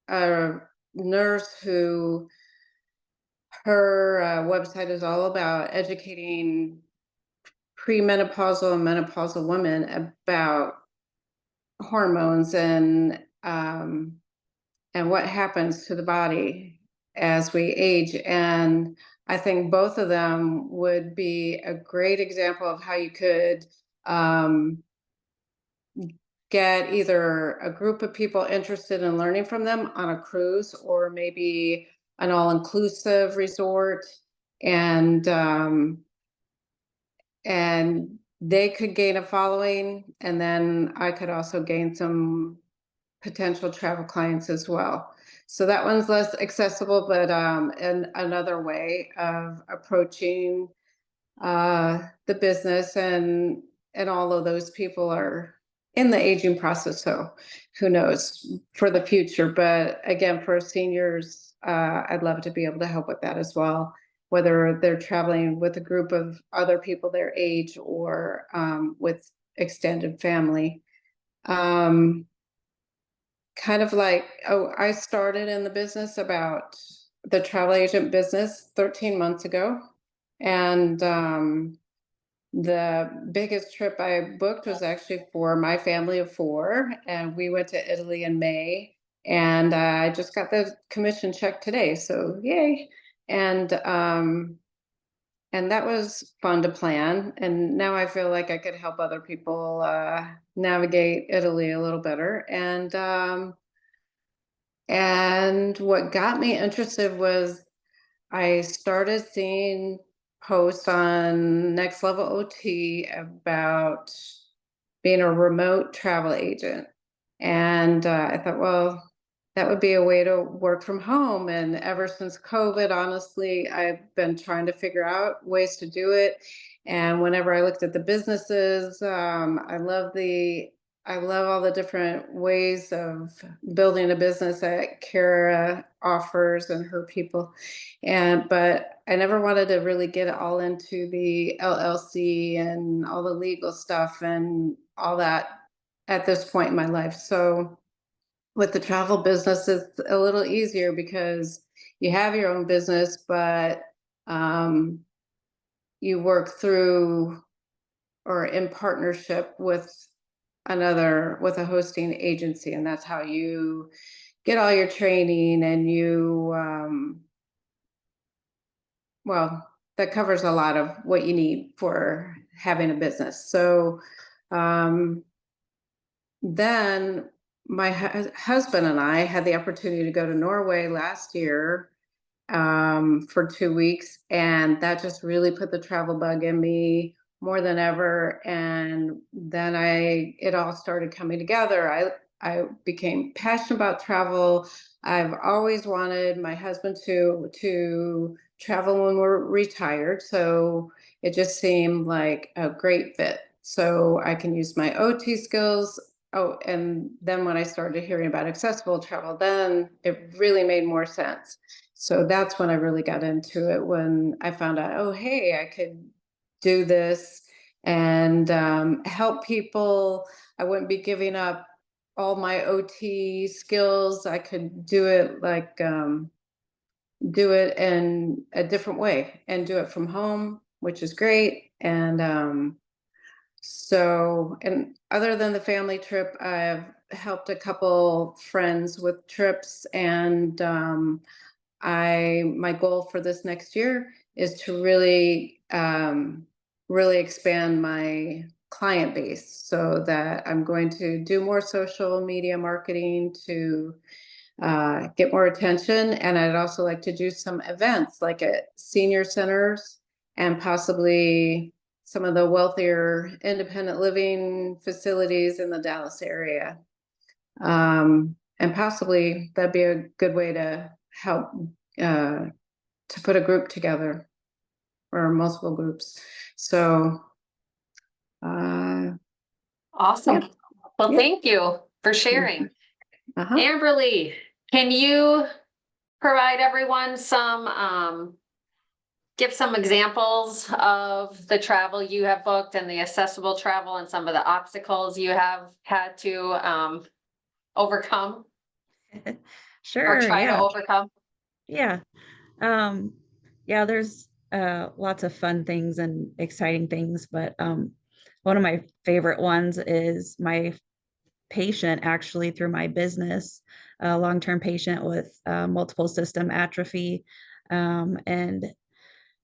a nurse who, her website is all about educating premenopausal and menopausal women about hormones and what happens to the body as we age. And I think both of them would be a great example of how you could get either a group of people interested in learning from them on a cruise, or maybe an all-inclusive resort, and they could gain a following, and then I could also gain some potential travel clients as well. So that one's less accessible, but another way of approaching the business, and all of those people are in the aging process, so who knows for the future. But again, for seniors, I'd love to be able to help with that as well, whether they're traveling with a group of other people their age, or with extended family. Kind of like, I started in the business, about the travel agent business, 13 months ago. And the biggest trip I booked was actually for my family of 4, and we went to Italy in May. And I just got the commission check today, so yay! And that was fun to plan. And now I feel like I could help other people navigate Italy a little better. And what got me interested was I started seeing posts on Next Level OT about being a remote travel agent. And I thought, well, that would be a way to work from home. And ever since COVID, honestly, I've been trying to figure out ways to do it. And whenever I looked at the businesses, I love the I love all the different ways of building a business that Kara offers and her people. But I never wanted to really get all into the LLC and all the legal stuff and all that at this point in my life. So with the travel business, it's a little easier because you have your own business, but um, you work through or in partnership with a hosting agency, and that's how you get all your training, and well, that covers a lot of what you need for having a business. So um, then my husband and I had the opportunity to go to Norway last year for 2 weeks. And that just really put the travel bug in me more than ever. And then it all started coming together. I became passionate about travel. I've always wanted my husband to travel when we're retired. So it just seemed like a great fit. So I can use my OT skills. Oh, and then when I started hearing about accessible travel, then it really made more sense. So that's when I really got into it, when I found out, oh, hey, I could do this and help people. I wouldn't be giving up all my OT skills. I could do it do it in a different way and do it from home, which is great. And other than the family trip, I've helped a couple friends with trips, and my goal for this next year is to really expand my client base, so that I'm going to do more social media marketing to get more attention. And I'd also like to do some events like at senior centers and possibly some of the wealthier independent living facilities in the Dallas area. And possibly that'd be a good way to help to put a group together or multiple groups. So, Awesome. yeah. Well, Yeah. thank you for sharing. Uh-huh. Amberly, can you provide everyone give some examples of the travel you have booked and the accessible travel and some of the obstacles you have had to overcome or Sure, try to yeah, overcome? yeah. Um, yeah, there's lots of fun things and exciting things, but one of my favorite ones is my patient actually through my business, a long-term patient with multiple system atrophy. And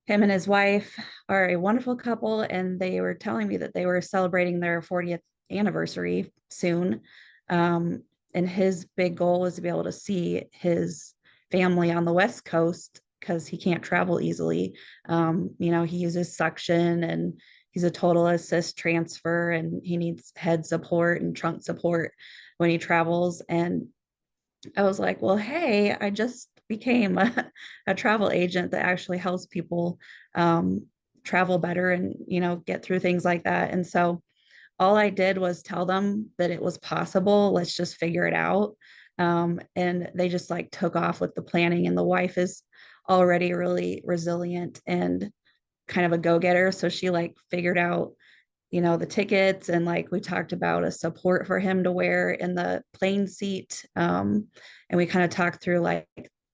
him and his wife are a wonderful couple, and they were telling me that they were celebrating their 40th anniversary soon. Um, and his big goal was to be able to see his family on the West Coast because he can't travel easily. He uses suction and he's a total assist transfer, and he needs head support and trunk support when he travels. And I was like, well, hey, I just became a travel agent that actually helps people travel better and, get through things like that. And so all I did was tell them that it was possible. Let's just figure it out. And they just like took off with the planning. And the wife is already really resilient and kind of a go-getter. So she like figured out the tickets, and like we talked about a support for him to wear in the plane seat. And we kind of talked through like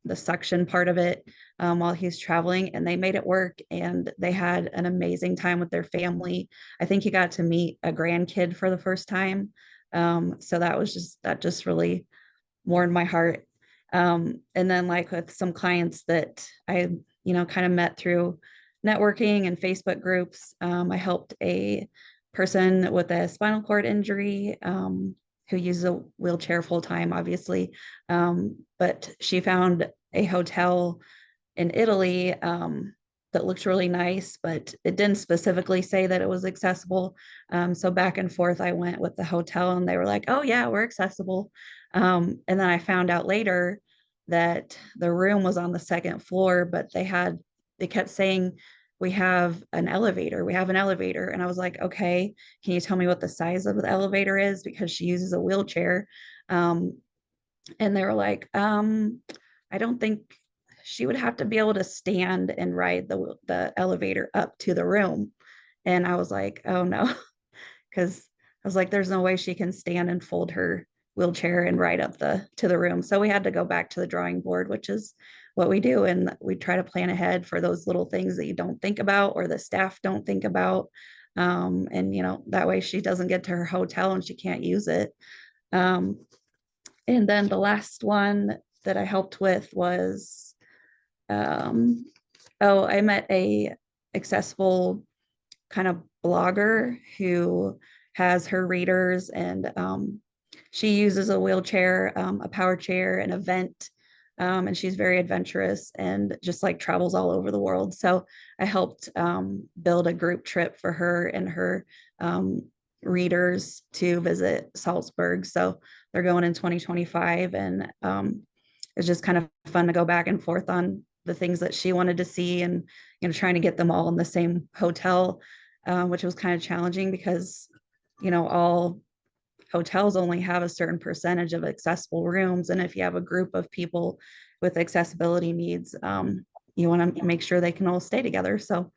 the suction part of it while he's traveling, and they made it work, and they had an amazing time with their family. I think he got to meet a grandkid for the first time. So that just really warmed my heart. And then like with some clients that I, kind of met through networking and Facebook groups, I helped a person with a spinal cord injury who uses a wheelchair full time, obviously. But she found a hotel in Italy that looked really nice, but it didn't specifically say that it was accessible. So back and forth, I went with the hotel, and they were like, "Oh yeah, we're accessible." And then I found out later that the room was on the second floor, but they kept saying we have an elevator. We have an elevator. And I was like, okay, can you tell me what the size of the elevator is? Because she uses a wheelchair. And they were like, I don't think she would have to be able to stand and ride the elevator up to the room. And I was like, oh no, because I was like, there's no way she can stand and fold her wheelchair and ride up to the room. So we had to go back to the drawing board, which is what we do. And we try to plan ahead for those little things that you don't think about or the staff don't think about. And that way she doesn't get to her hotel and she can't use it. And then the last one that I helped with was, I met a accessible kind of blogger who has her readers, and she uses a wheelchair, a power chair, an event, and she's very adventurous and just like travels all over the world. So I helped build a group trip for her and her readers to visit Salzburg. So they're going in 2025, and it's just kind of fun to go back and forth on the things that she wanted to see, and trying to get them all in the same hotel, which was kind of challenging because all hotels only have a certain percentage of accessible rooms, and if you have a group of people with accessibility needs, you want to make sure they can all stay together. So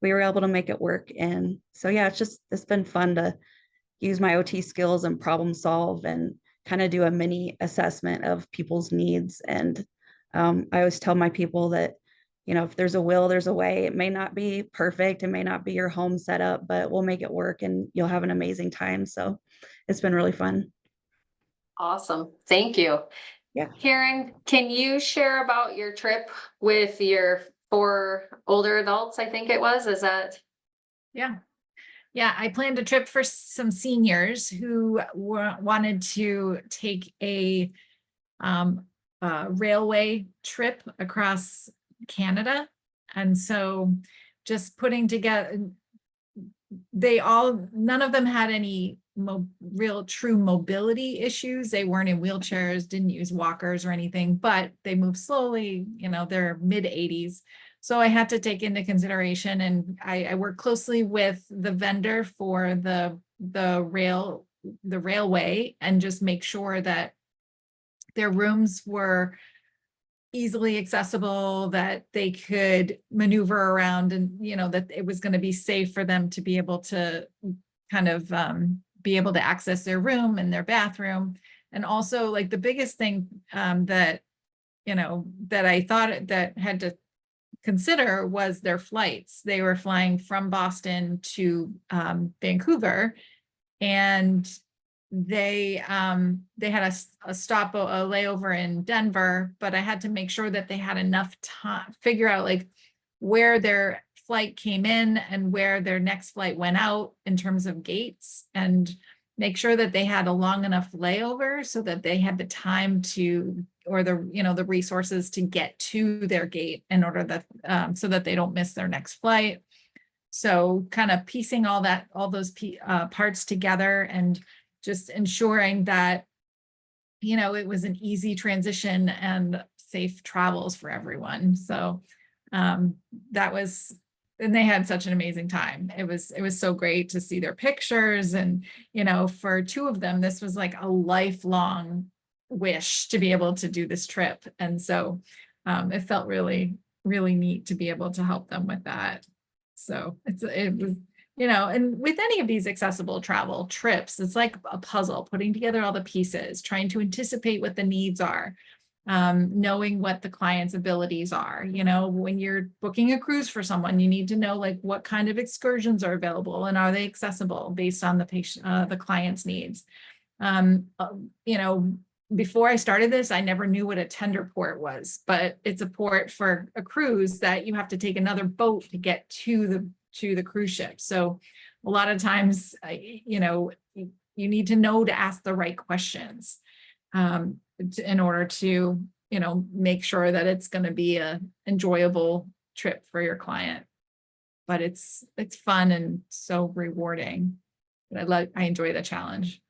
we were able to make it work. And so yeah, it's been fun to use my OT skills and problem solve and kind of do a mini assessment of people's needs. And I always tell my people that, if there's a will, there's a way. It may not be perfect. It may not be your home setup, but we'll make it work and you'll have an amazing time. So it's been really fun. Awesome. Thank you. Yeah. Karen, can you share about your trip with your 4 older adults, I think it was? Is that? Yeah. Yeah, I planned a trip for some seniors who wanted to take a railway trip across Canada. And so just putting together, none of them had any real true mobility issues. They weren't in wheelchairs, didn't use walkers or anything, but they move slowly, they're mid-80s. So I had to take into consideration, and I worked closely with the vendor for the railway, and just make sure that their rooms were easily accessible, that they could maneuver around, and that it was going to be safe for them to be able to kind of be able to access their room and their bathroom. And also, like, the biggest thing that I thought that had to consider was their flights. They were flying from Boston to Vancouver, and they had a stop, a layover in Denver, but I had to make sure that they had enough time, figure out like where their flight came in and where their next flight went out in terms of gates, and make sure that they had a long enough layover so that they had the time to, or the resources to get to their gate in order that so that they don't miss their next flight. So kind of piecing all those parts together, and just ensuring that it was an easy transition and safe travels for everyone. So that was, and they had such an amazing time. It was so great to see their pictures, and for 2 of them, this was like a lifelong wish to be able to do this trip. And so it felt really, really neat to be able to help them with that. So it was, and with any of these accessible travel trips, it's like a puzzle, putting together all the pieces, trying to anticipate what the needs are, knowing what the client's abilities are. When you're booking a cruise for someone, you need to know like what kind of excursions are available and are they accessible based on the patient, the client's needs. Before I started this, I never knew what a tender port was, but it's a port for a cruise that you have to take another boat to get to the cruise ship. So a lot of times, you need to know to ask the right questions in order to, make sure that it's going to be a enjoyable trip for your client. But it's fun and so rewarding. I enjoy the challenge.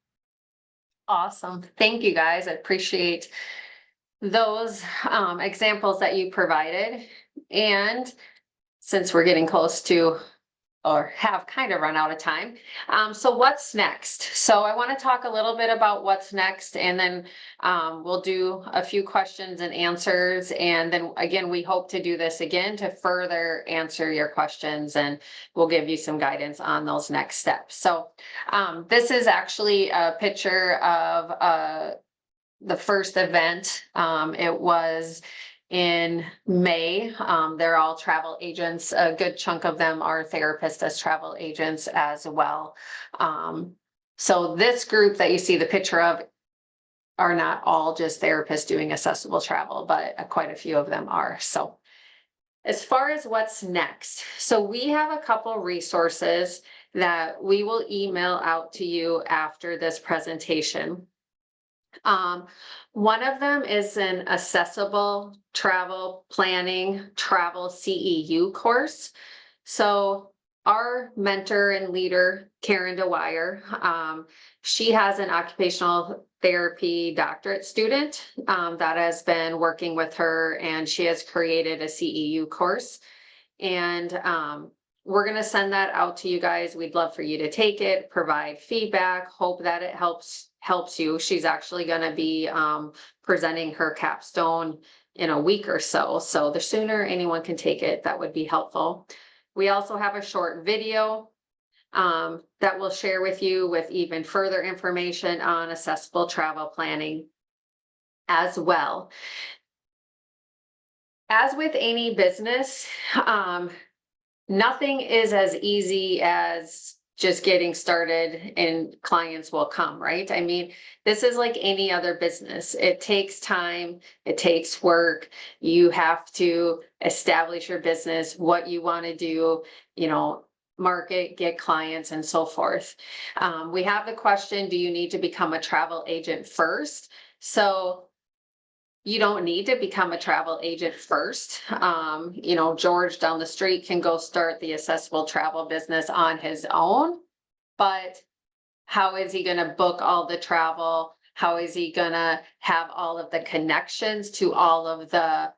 Awesome. Thank you, guys. I appreciate those examples that you provided. And since we're getting close to, or have kind of run out of time. So what's next? So I want to talk a little bit about what's next, and then we'll do a few questions and answers. And then again, we hope to do this again to further answer your questions, and we'll give you some guidance on those next steps. So this is actually a picture of the first event. It was in May. They're all travel agents. A good chunk of them are therapists as travel agents as well. So this group that you see the picture of are not all just therapists doing accessible travel, but quite a few of them are. So as far as what's next, so we have a couple resources that we will email out to you after this presentation. One of them is an accessible travel planning travel CEU course. So our mentor and leader, Karen DeWire, she has an occupational therapy doctorate student that has been working with her, and she has created a CEU course. And we're going to send that out to you guys. We'd love for you to take it, provide feedback, hope that it helps you. She's actually going to be presenting her capstone in a week or so. So the sooner anyone can take it, that would be helpful. We also have a short video that we'll share with you with even further information on accessible travel planning as well. As with any business, nothing is as easy as just getting started and clients will come, right? I mean, this is like any other business. It takes time, it takes work. You have to establish your business, what you want to do, you know, market, get clients, and so forth. We have the question, do you need to become a travel agent first? So you don't need to become a travel agent first. You know, George down the street can go start the accessible travel business on his own, but how is he going to book all the travel? How is he going to have all of the connections to all of the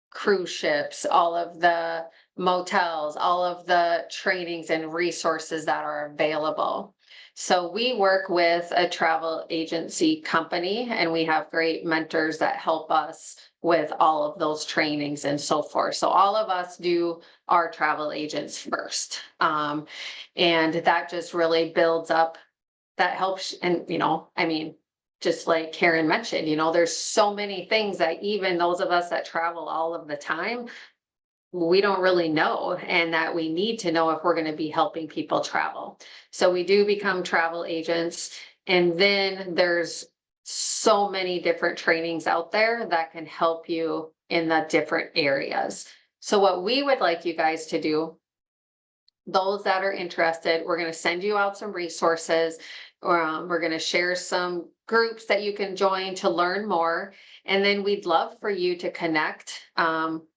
cruise ships, all of the motels, all of the trainings and resources that are available? So we work with a travel agency company, and we have great mentors that help us with all of those trainings and so forth. So all of us do our travel agents first. And that just really builds up, that helps. And, you know, I mean, just like Karen mentioned, you know, there's so many things that even those of us that travel all of the time, we don't really know, and that we need to know if we're going to be helping people travel. So we do become travel agents, and then there's so many different trainings out there that can help you in the different areas. So what we would like you guys to do, those that are interested, we're going to send you out some resources. We're going to share some groups that you can join to learn more. And then we'd love for you to connect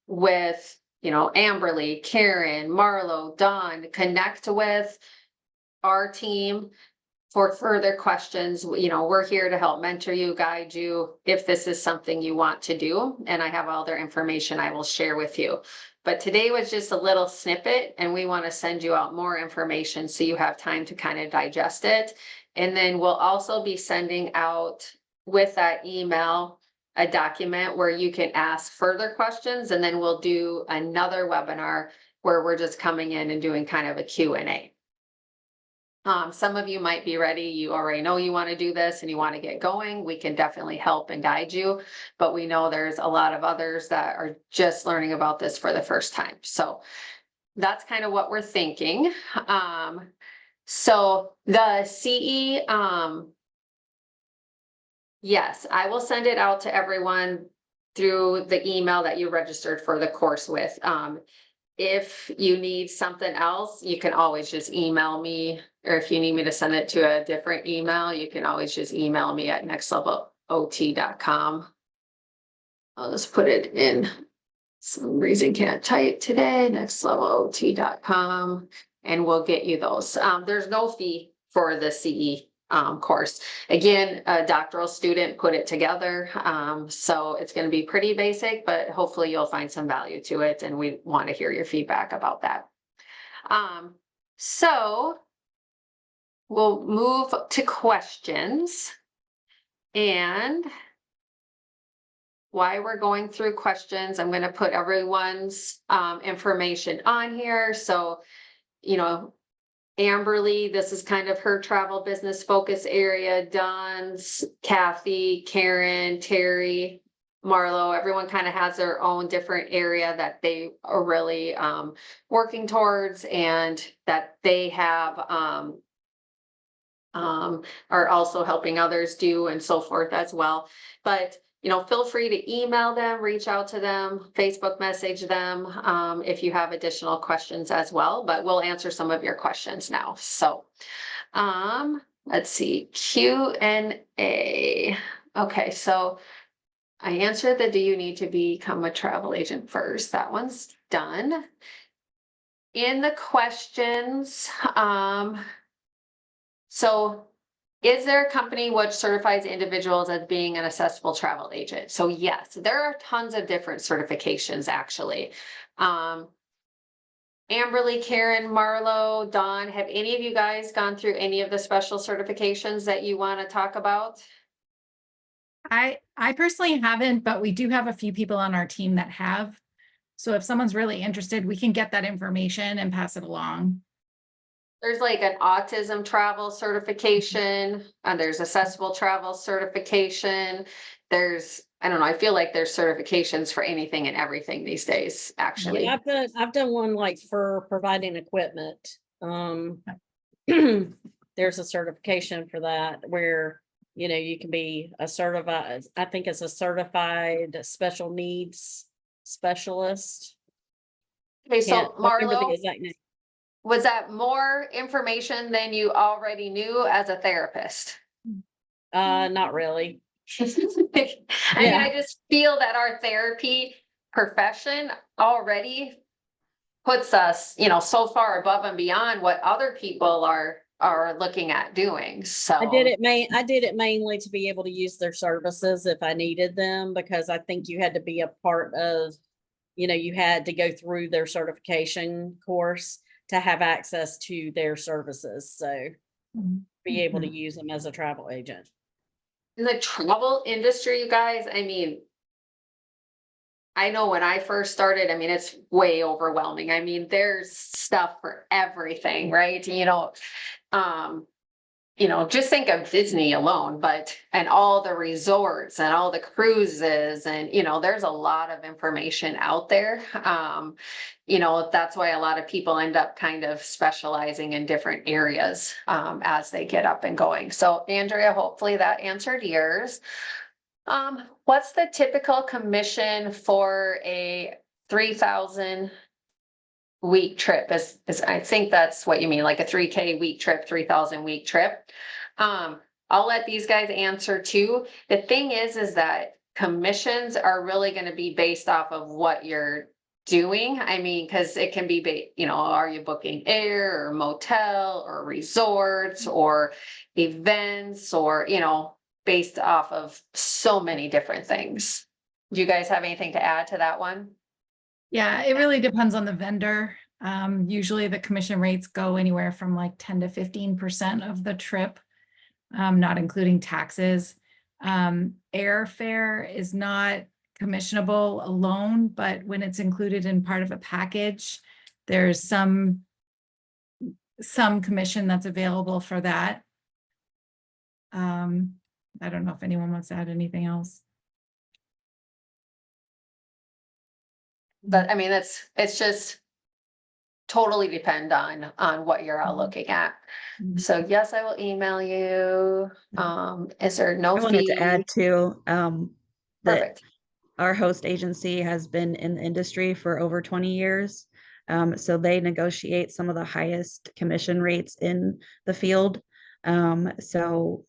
with, you know, Amberly, Karen, Marlo, Dawn, connect with our team for further questions. You know, we're here to help mentor you, guide you, if this is something you want to do. And I have all their information I will share with you. But today was just a little snippet, and we want to send you out more information so you have time to kind of digest it. And then we'll also be sending out with that email a document where you can ask further questions, and then we'll do another webinar where we're just coming in and doing kind of a Q&A. Some of you might be ready. You already know you want to do this and you want to get going. We can definitely help and guide you, but we know there's a lot of others that are just learning about this for the first time. So that's kind of what we're thinking. So the CE, yes, I will send it out to everyone through the email that you registered for the course with. If you need something else, you can always just email me, or if you need me to send it to a different email, you can always just email me at nextlevelot.com. I'll just put it in. Some reason can't type today, nextlevelot.com, and we'll get you those. There's no fee for the CE course. Again, a doctoral student put it together. So it's going to be pretty basic, but hopefully you'll find some value to it. And we want to hear your feedback about that. So we'll move to questions. And while we're going through questions, I'm going to put everyone's information on here. So, you know, Amberly, this is kind of her travel business focus area. Dawn's, Kathy, Karen, Terry, Marlo, everyone kind of has their own different area that they are really working towards, and that they have are also helping others do, and so forth as well. But you know, feel free to email them, reach out to them, Facebook message them if you have additional questions as well, but we'll answer some of your questions now. So let's see, Q&A. Okay, so I answered the do you need to become a travel agent first? That one's done. In the questions, so is there a company which certifies individuals as being an accessible travel agent? So yes, there are tons of different certifications actually. Amberly, Karen, Marlo, Dawn, have any of you guys gone through any of the special certifications that you want to talk about? I personally haven't, but we do have a few people on our team that have. So if someone's really interested, we can get that information and pass it along. There's like an autism travel certification, and there's accessible travel certification. There's, I don't know, I feel like there's certifications for anything and everything these days, actually. Yeah, I've done one like for providing equipment. There's a certification for that where, you know, you can be a certified, I think it's a certified special needs specialist. Okay, so Can't remember the Marlo, exact name. was that more information than you already knew as a therapist? Not really. I mean, I just feel that our therapy profession already puts us, you know, so far above and beyond what other people are looking at doing. So I did it mainly to be able to use their services if I needed them, because I think you had to be a part of, you know, you had to go through their certification course to have access to their services. So be able to use them as a travel agent. in the travel industry, you guys, I mean, I know when I first started, I mean, it's way overwhelming. I mean, there's stuff for everything, right? Just think of Disney alone, and all the resorts and all the cruises, and, you know, there's a lot of information out there. That's why a lot of people end up kind of specializing in different areas as they get up and going. So Andrea, hopefully that answered yours. What's the typical commission for a 3,000 week trip? Is I think that's what you mean, like a 3K week trip, 3,000 week trip. I'll let these guys answer too. The thing is that commissions are really going to be based off of what you're doing. I mean, because it can be, are you booking air or motel or resorts or events or, based off of so many different things. Do you guys have anything to add to that one? Yeah, it really depends on the vendor. Usually the commission rates go anywhere from like 10 to 15% of the trip, not including taxes. Airfare is not commissionable alone, but when it's included in part of a package, there's some commission that's available for that. I don't know if anyone wants to add anything else. But I mean, it's just totally depend on what you're all looking at. So yes, I will email you. Is there no fee? I wanted to add too, that Perfect. our host agency has been in the industry for over 20 years. So they negotiate some of the highest commission rates in the field. So,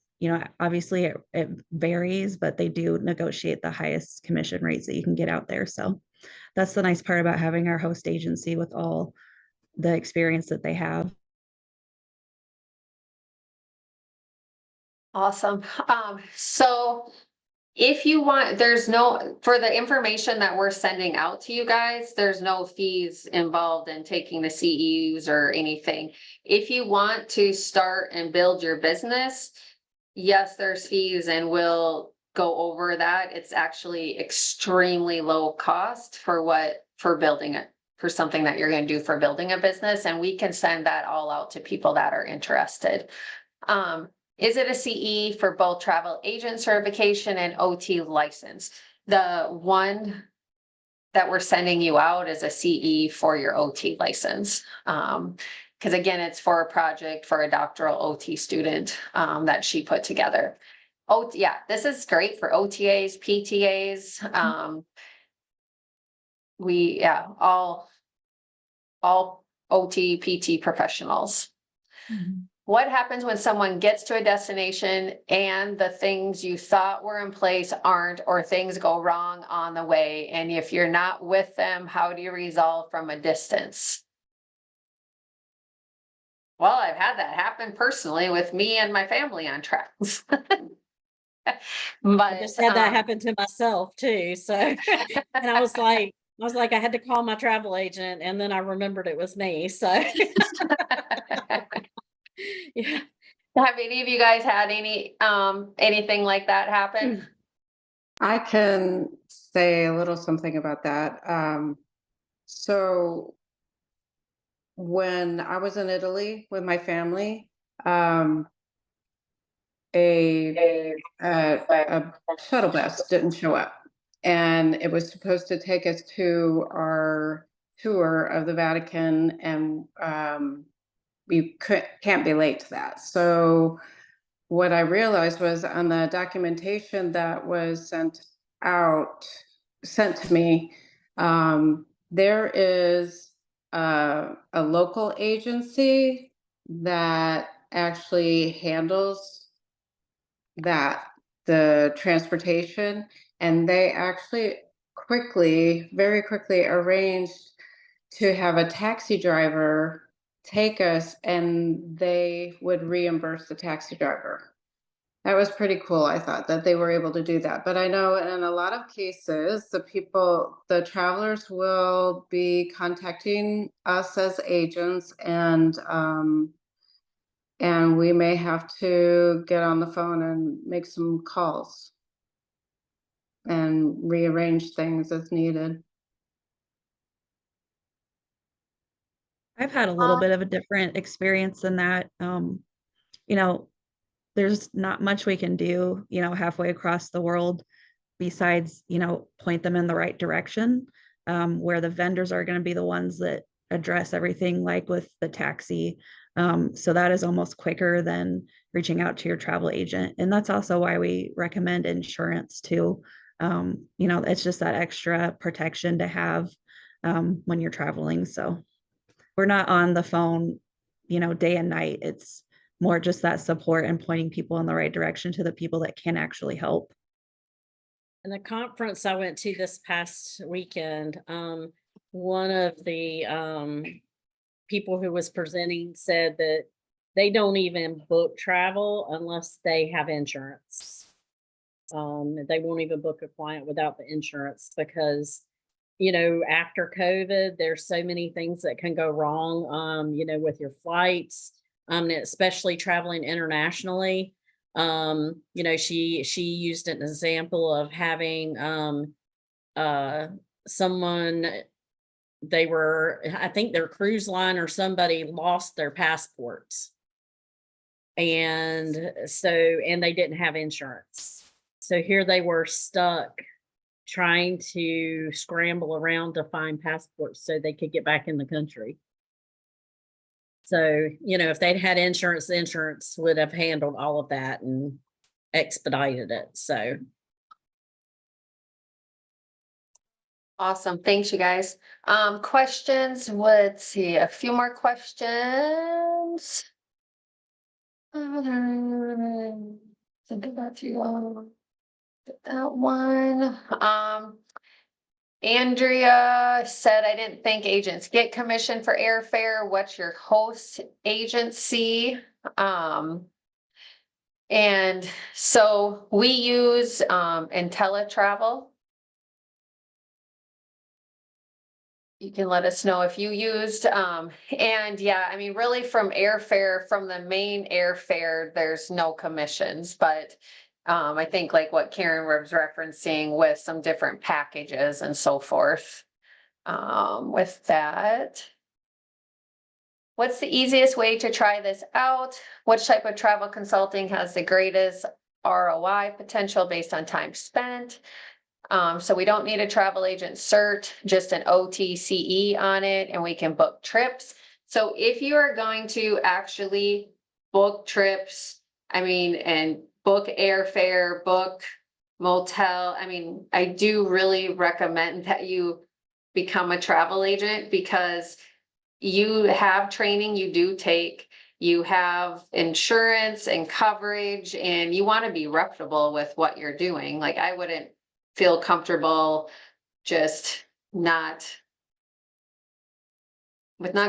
obviously it varies, but they do negotiate the highest commission rates that you can get out there. So that's the nice part about having our host agency with all the experience that they have. Awesome. So if you want, there's no, for the information that we're sending out to you guys, there's no fees involved in taking the CEUs or anything. If you want to start and build your business, yes, there's fees and we'll go over that. It's actually extremely low cost for building it, for something that you're going to do for building a business. And we can send that all out to people that are interested. Is it a CE for both travel agent certification and OT license? The one that we're sending you out is a CE for your OT license. Because again, it's for a project for a doctoral OT student that she put together. Oh, yeah, this is great for OTAs, PTAs. All OT, PT professionals. What happens when someone gets to a destination and the things you thought were in place aren't, or things go wrong on the way? And if you're not with them, how do you resolve from a distance? Well, I've had that happen personally with me and my family on travels. I But just had that happen to myself too. So, and I was like, I had to call my travel agent, and then I remembered it was me. So, yeah. have any of you guys had anything like that happen? I can say a little something about that. So when I was in Italy with my family, a shuttle bus didn't show up, and it was supposed to take us to our tour of the Vatican, and we can't be late to that. So what I realized was on the documentation that was sent to me, there is a local agency that actually handles the transportation, and they actually very quickly arranged to have a taxi driver take us, and they would reimburse the taxi driver. That was pretty cool, I thought, that they were able to do that. But I know in a lot of cases, the travelers will be contacting us as agents, and we may have to get on the phone and make some calls and rearrange things as needed. I've had a little bit of a different experience than that. You know, there's not much we can do, halfway across the world besides, point them in the right direction, where the vendors are going to be the ones that address everything, like with the taxi. So that is almost quicker than reaching out to your travel agent. And that's also why we recommend insurance too. It's just that extra protection to have when you're traveling. So we're not on the phone, day and night. It's more just that support and pointing people in the right direction to the people that can actually help. And the conference I went to this past weekend, one of the people who was presenting said that they don't even book travel unless they have insurance. They won't even book a client without the insurance because, after COVID, there's so many things that can go wrong, with your flights, especially traveling internationally. She used an example of having someone, I think their cruise line or somebody lost their passports. And they didn't have insurance. So here they were stuck trying to scramble around to find passports so they could get back in the country. So, if they'd had insurance, the insurance would have handled all of that and expedited it. So. Awesome. Thanks, you guys. Questions? Let's see, a few more questions. Think about you. That one. Andrea said, I didn't think agents get commission for airfare. What's your host agency? And so we use IntelliTravel. You can let us know if you used, and yeah, I mean, really from airfare, from the main airfare, there's no commissions, but I think like what Karen was referencing with some different packages and so forth. With that. What's the easiest way to try this out? Which type of travel consulting has the greatest ROI potential based on time spent? So we don't need a travel agent cert, just an OTCE on it, and we can book trips. So if you are going to actually book trips, I mean, and book airfare, book motel, I mean, I do really recommend that you become a travel agent, because you have training you do take, you have insurance and coverage, and you want to be reputable with what you're doing. Like, I wouldn't feel comfortable just not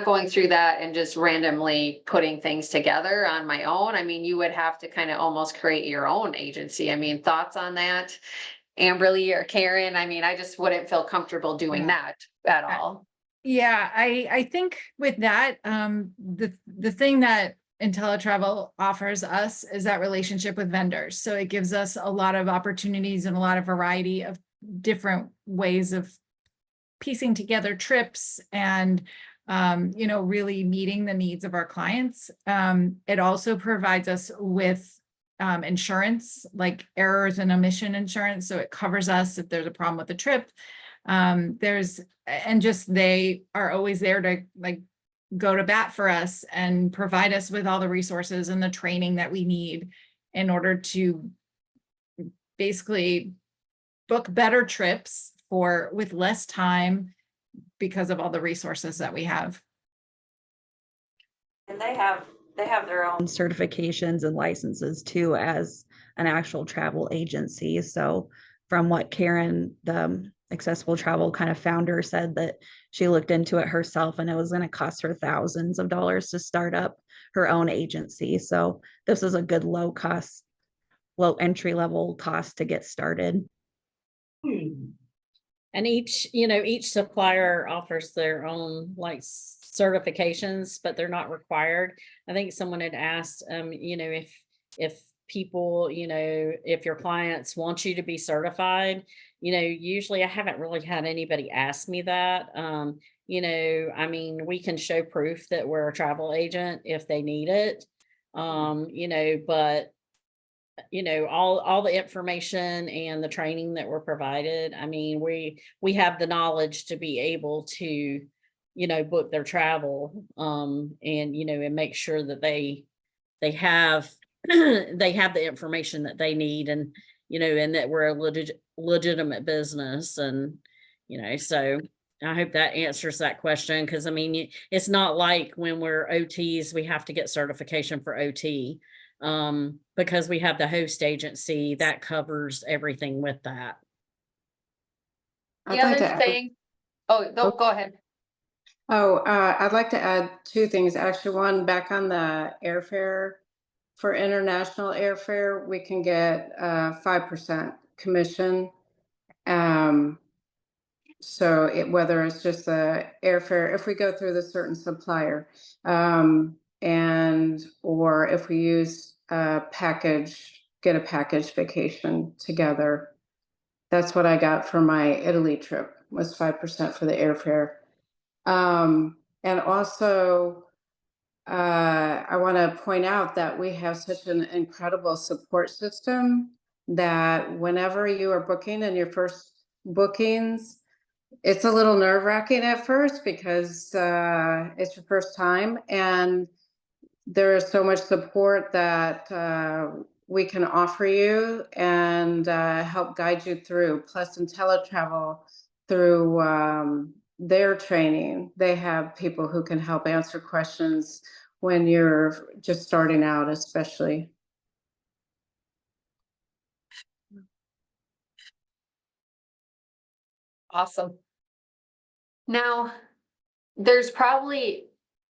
going through that and just randomly putting things together on my own. I mean, you would have to kind of almost create your own agency. I mean, thoughts on that, Amberly or Karen? I mean, I just wouldn't feel comfortable doing that at all. Yeah, I think with that, the thing that IntelliTravel offers us is that relationship with vendors. So it gives us a lot of opportunities and a lot of variety of different ways of piecing together trips and, you know, really meeting the needs of our clients. It also provides us with insurance, like errors and omission insurance. So it covers us if there's a problem with the trip. And just, they are always there to like go to bat for us and provide us with all the resources and the training that we need in order to basically book better trips with less time because of all the resources that we have. And they have their own certifications and licenses too, as an actual travel agency. So from what Karen, the Accessible Travel kind of founder, said, that she looked into it herself and it was going to cost her thousands of dollars to start up her own agency. So this is a good low entry level cost to get started. And each supplier offers their own like certifications, but they're not required. I think someone had asked, if people, if your clients want you to be certified, usually I haven't really had anybody ask me that. I mean, we can show proof that we're a travel agent if they need it. But all the information and the training that we're provided, I mean, we have the knowledge to be able to, book their travel, and and make sure that they have they have the information that they need, and and that we're a legitimate business. And so I hope that answers that question, because I mean, it's not like when we're OTs we have to get certification for OT, because we have the host agency that covers everything with that. The I'd like to other add, thing, no, go ahead. I'd like to add two things. Actually, one, back on the airfare, for international airfare, we can get 5% commission. So whether it's just the airfare, if we go through the certain supplier, or if we use a package, get a package vacation together. That's what I got for my Italy trip, was 5% for the airfare. And also, I want to point out that we have such an incredible support system that whenever you are booking in your first bookings, it's a little nerve-wracking at first because it's your first time, and there is so much support that we can offer you and help guide you through. Plus, IntelliTravel, through their training, they have people who can help answer questions when you're just starting out, especially. Awesome. Now, there's probably,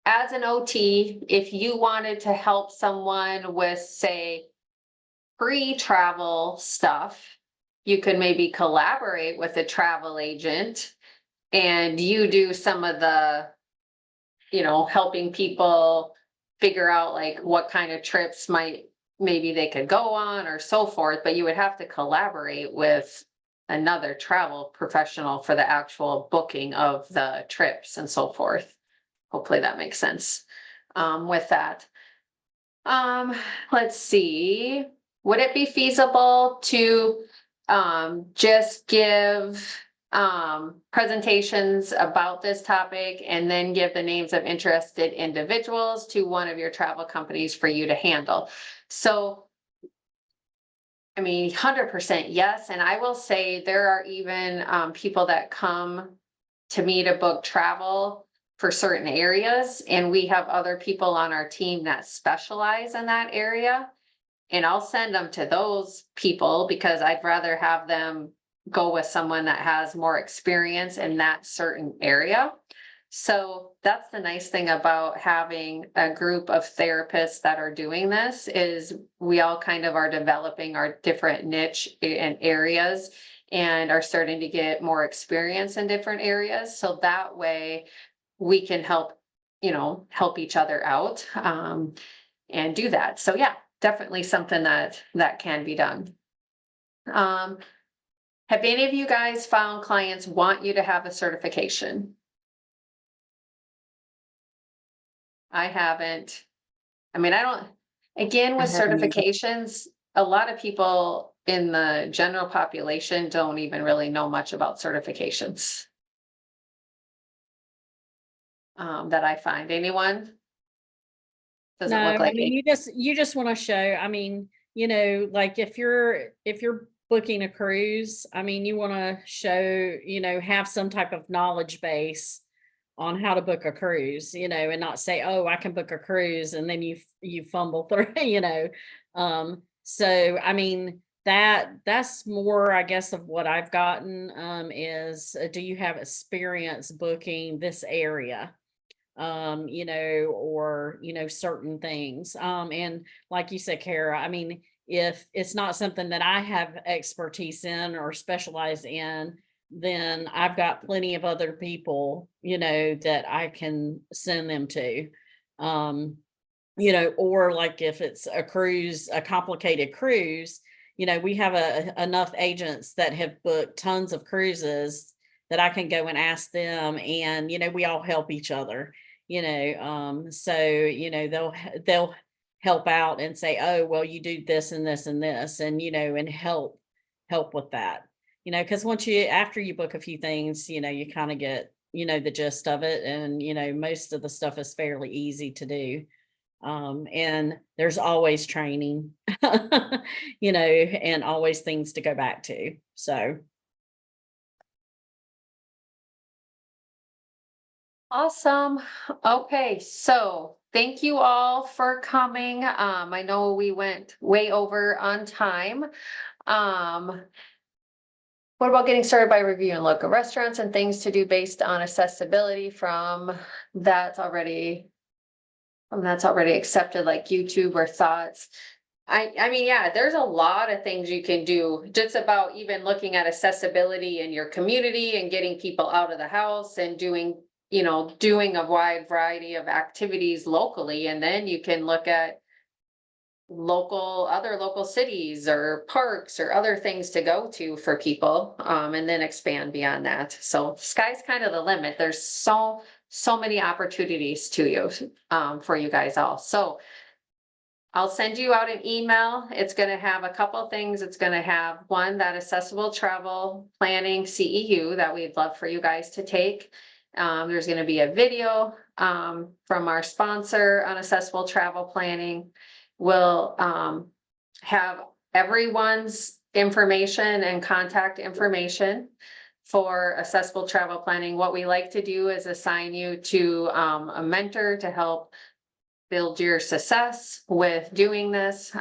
as an OT, if you wanted to help someone with, say, pre-travel stuff, you could maybe collaborate with a travel agent and you do some of the, helping people figure out like what kind of trips maybe they could go on or so forth, but you would have to collaborate with another travel professional for the actual booking of the trips and so forth. Hopefully that makes sense. With that. Let's see, would it be feasible to just give presentations about this topic and then give the names of interested individuals to one of your travel companies for you to handle? So, I mean, 100% yes. And I will say there are even people that come to me to book travel for certain areas. And we have other people on our team that specialize in that area. And I'll send them to those people because I'd rather have them go with someone that has more experience in that certain area. So that's the nice thing about having a group of therapists that are doing this is we all kind of are developing our different niche and areas and are starting to get more experience in different areas. So that way we can help each other out and do that. So yeah, definitely something that can be done. Have any of you guys found clients want you to have a certification? I haven't. I mean, again, with certifications, a lot of people in the general population don't even really know much about certifications. That I find. Anyone? Doesn't No, look like I mean, you just want to show, I mean, like if you're booking a cruise, I mean, you want to show, have some type of knowledge base on how to book a cruise, and not say, oh, I can book a cruise and then you fumble through, so I mean, that's more, I guess, of what I've gotten is do you have experience booking this area? Or, certain things. And like you said, Kara, I mean, if it's not something that I have expertise in or specialize in, then I've got plenty of other people, that I can send them to. Or like if it's a cruise, a complicated cruise, we have enough agents that have booked tons of cruises that I can go and ask them, and we all help each other. So they'll help out and say, oh, well, you do this and this and this, and and help with that. Because after you book a few things, you kind of get the gist of it, and most of the stuff is fairly easy to do. And there's always training, and always things to go back to. So. Awesome. Okay, so thank you all for coming. I know we went way over on time. What about getting started by reviewing local restaurants and things to do based on accessibility from that's already accepted, like YouTube or thoughts? I mean, yeah, there's a lot of things you can do just about even looking at accessibility in your community and getting people out of the house and doing a wide variety of activities locally. And then you can look at other local cities or parks or other things to go to for people, and then expand beyond that. So sky's kind of the limit. There's so many opportunities to you, for you guys all. So I'll send you out an email. It's going to have a couple things. It's going to have one, that accessible travel planning CEU that we'd love for you guys to take. There's going to be a video from our sponsor on accessible travel planning. We'll have everyone's information and contact information for accessible travel planning. What we like to do is assign you to a mentor to help build your success with doing this.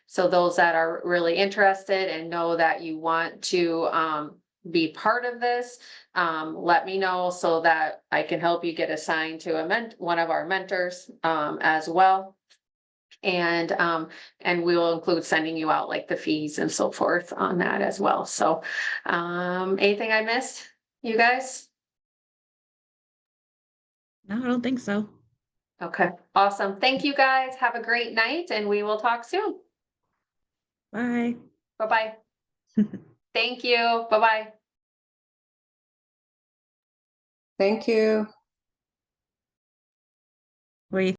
So those that are really interested and know that you want to be part of this, let me know so that I can help you get assigned to one of our mentors as well. And we will include sending you out like the fees and so forth on that as well. So, anything I missed, you guys? No, I don't think so. Okay, awesome. Thank you, guys. Have a great night and we will talk soon. Bye. Bye-bye. Thank you. Bye-bye. Thank you. Wait.